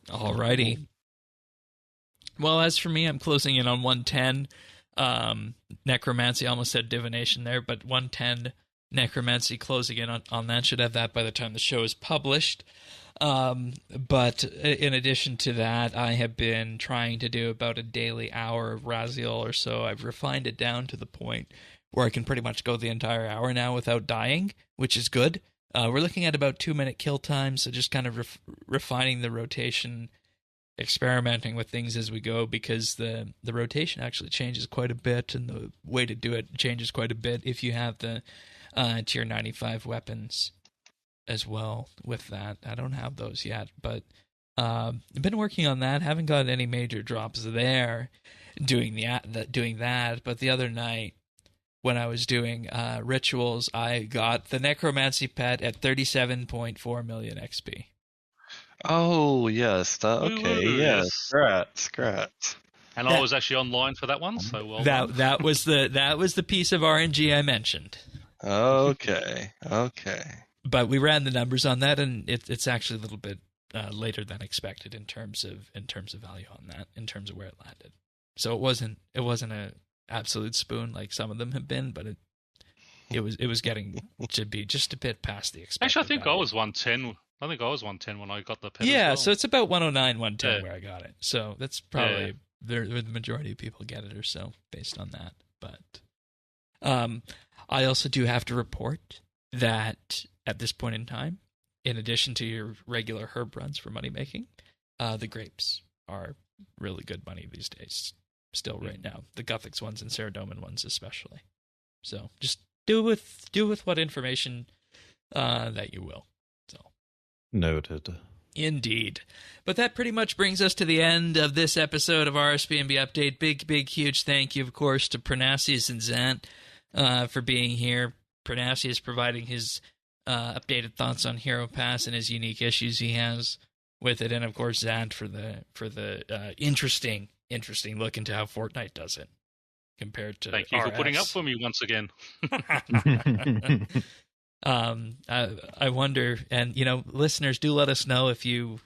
Alrighty. Well, as for me, I'm closing in on 110. Necromancy, I almost said divination there, but 110 Necromancy, closing in on that. Should have that by the time the show is published. But in addition to that, I have been trying to do about a daily hour of Raziel or so. I've refined it down to the point where I can pretty much go the entire hour now without dying, which is good. We're looking at about 2-minute kill time, so just kind of refining the rotation experimenting with things as we go, because the rotation actually changes quite a bit, and the way to do it changes quite a bit if you have the tier 95 weapons as well with that. I don't have those yet, but I've been working on that. Haven't got any major drops there doing that, but the other night when I was doing rituals, I got the necromancy pet at 37.4 million XP. Oh, yes. Okay, Ooh, yes. yes. Scrat. And I was actually online for that one, so well done. That was the piece of RNG I mentioned. Okay. But we ran the numbers on that, and it's actually a little bit later than expected in terms of value on that, in terms of where it landed. So it wasn't a absolute spoon like some of them have been, but it was getting to be just a bit past the expected. Actually, I think value. I was 110. I think I was 110 when I got the pet. Yeah, as well. so it's about 109, 110 where I got it. So that's probably where the majority of people get it or so, based on that. But I also do have to report that at this point in time, in addition to your regular herb runs for money making, the grapes are really good money these days. Still, right now, the Guthix ones and Ceradomin ones especially. So just do with what information that you will. So noted. Indeed. But that pretty much brings us to the end of this episode of RSBANDB Update. Big, huge thank you, of course, to Pranasius and Zant for being here. Pranasius providing his updated thoughts on Hero Pass and his unique issues he has with it, and of course Zant for the interesting look into how Fortnite does it compared to Thank you for RS. putting up for me once again. I wonder, and listeners, do let us know if you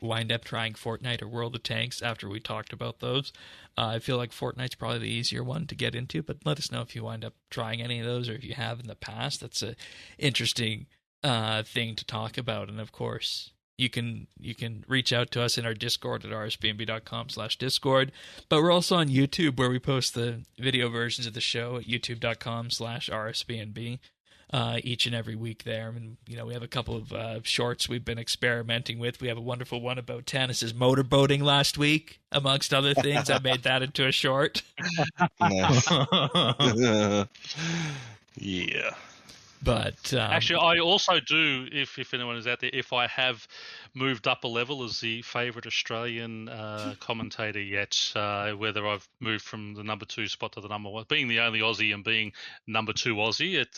wind up trying Fortnite or World of Tanks after we talked about those. I feel like Fortnite's probably the easier one to get into, but let us know if you wind up trying any of those or if you have in the past. That's a interesting thing to talk about, and of course you can reach out to us in our Discord at rsbnb.com/discord, but we're also on YouTube, where we post the video versions of the show at youtube.com/rsbnb. Each and every week there. And, we have a couple of shorts we've been experimenting with. We have a wonderful one about Tannis's motorboating last week, amongst other things. I made that into a short. Yeah. But actually, I also do, if anyone is out there, if I have moved up a level as the favourite Australian commentator yet, whether I've moved from the number 2 spot to the number 1, being the only Aussie and being number 2 Aussie, it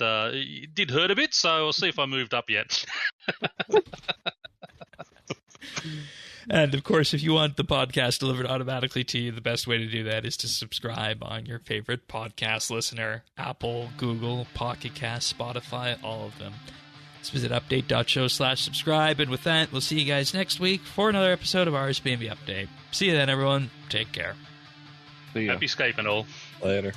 did hurt a bit, so I'll see if I moved up yet. And, of course, if you want the podcast delivered automatically to you, the best way to do that is to subscribe on your favorite podcast listener, Apple, Google, Pocket Cast, Spotify, all of them. Let's visit update.show/subscribe. And with that, we'll see you guys next week for another episode of RSBANDB Update. See you then, everyone. Take care. See ya. Happy Skype and all. Later.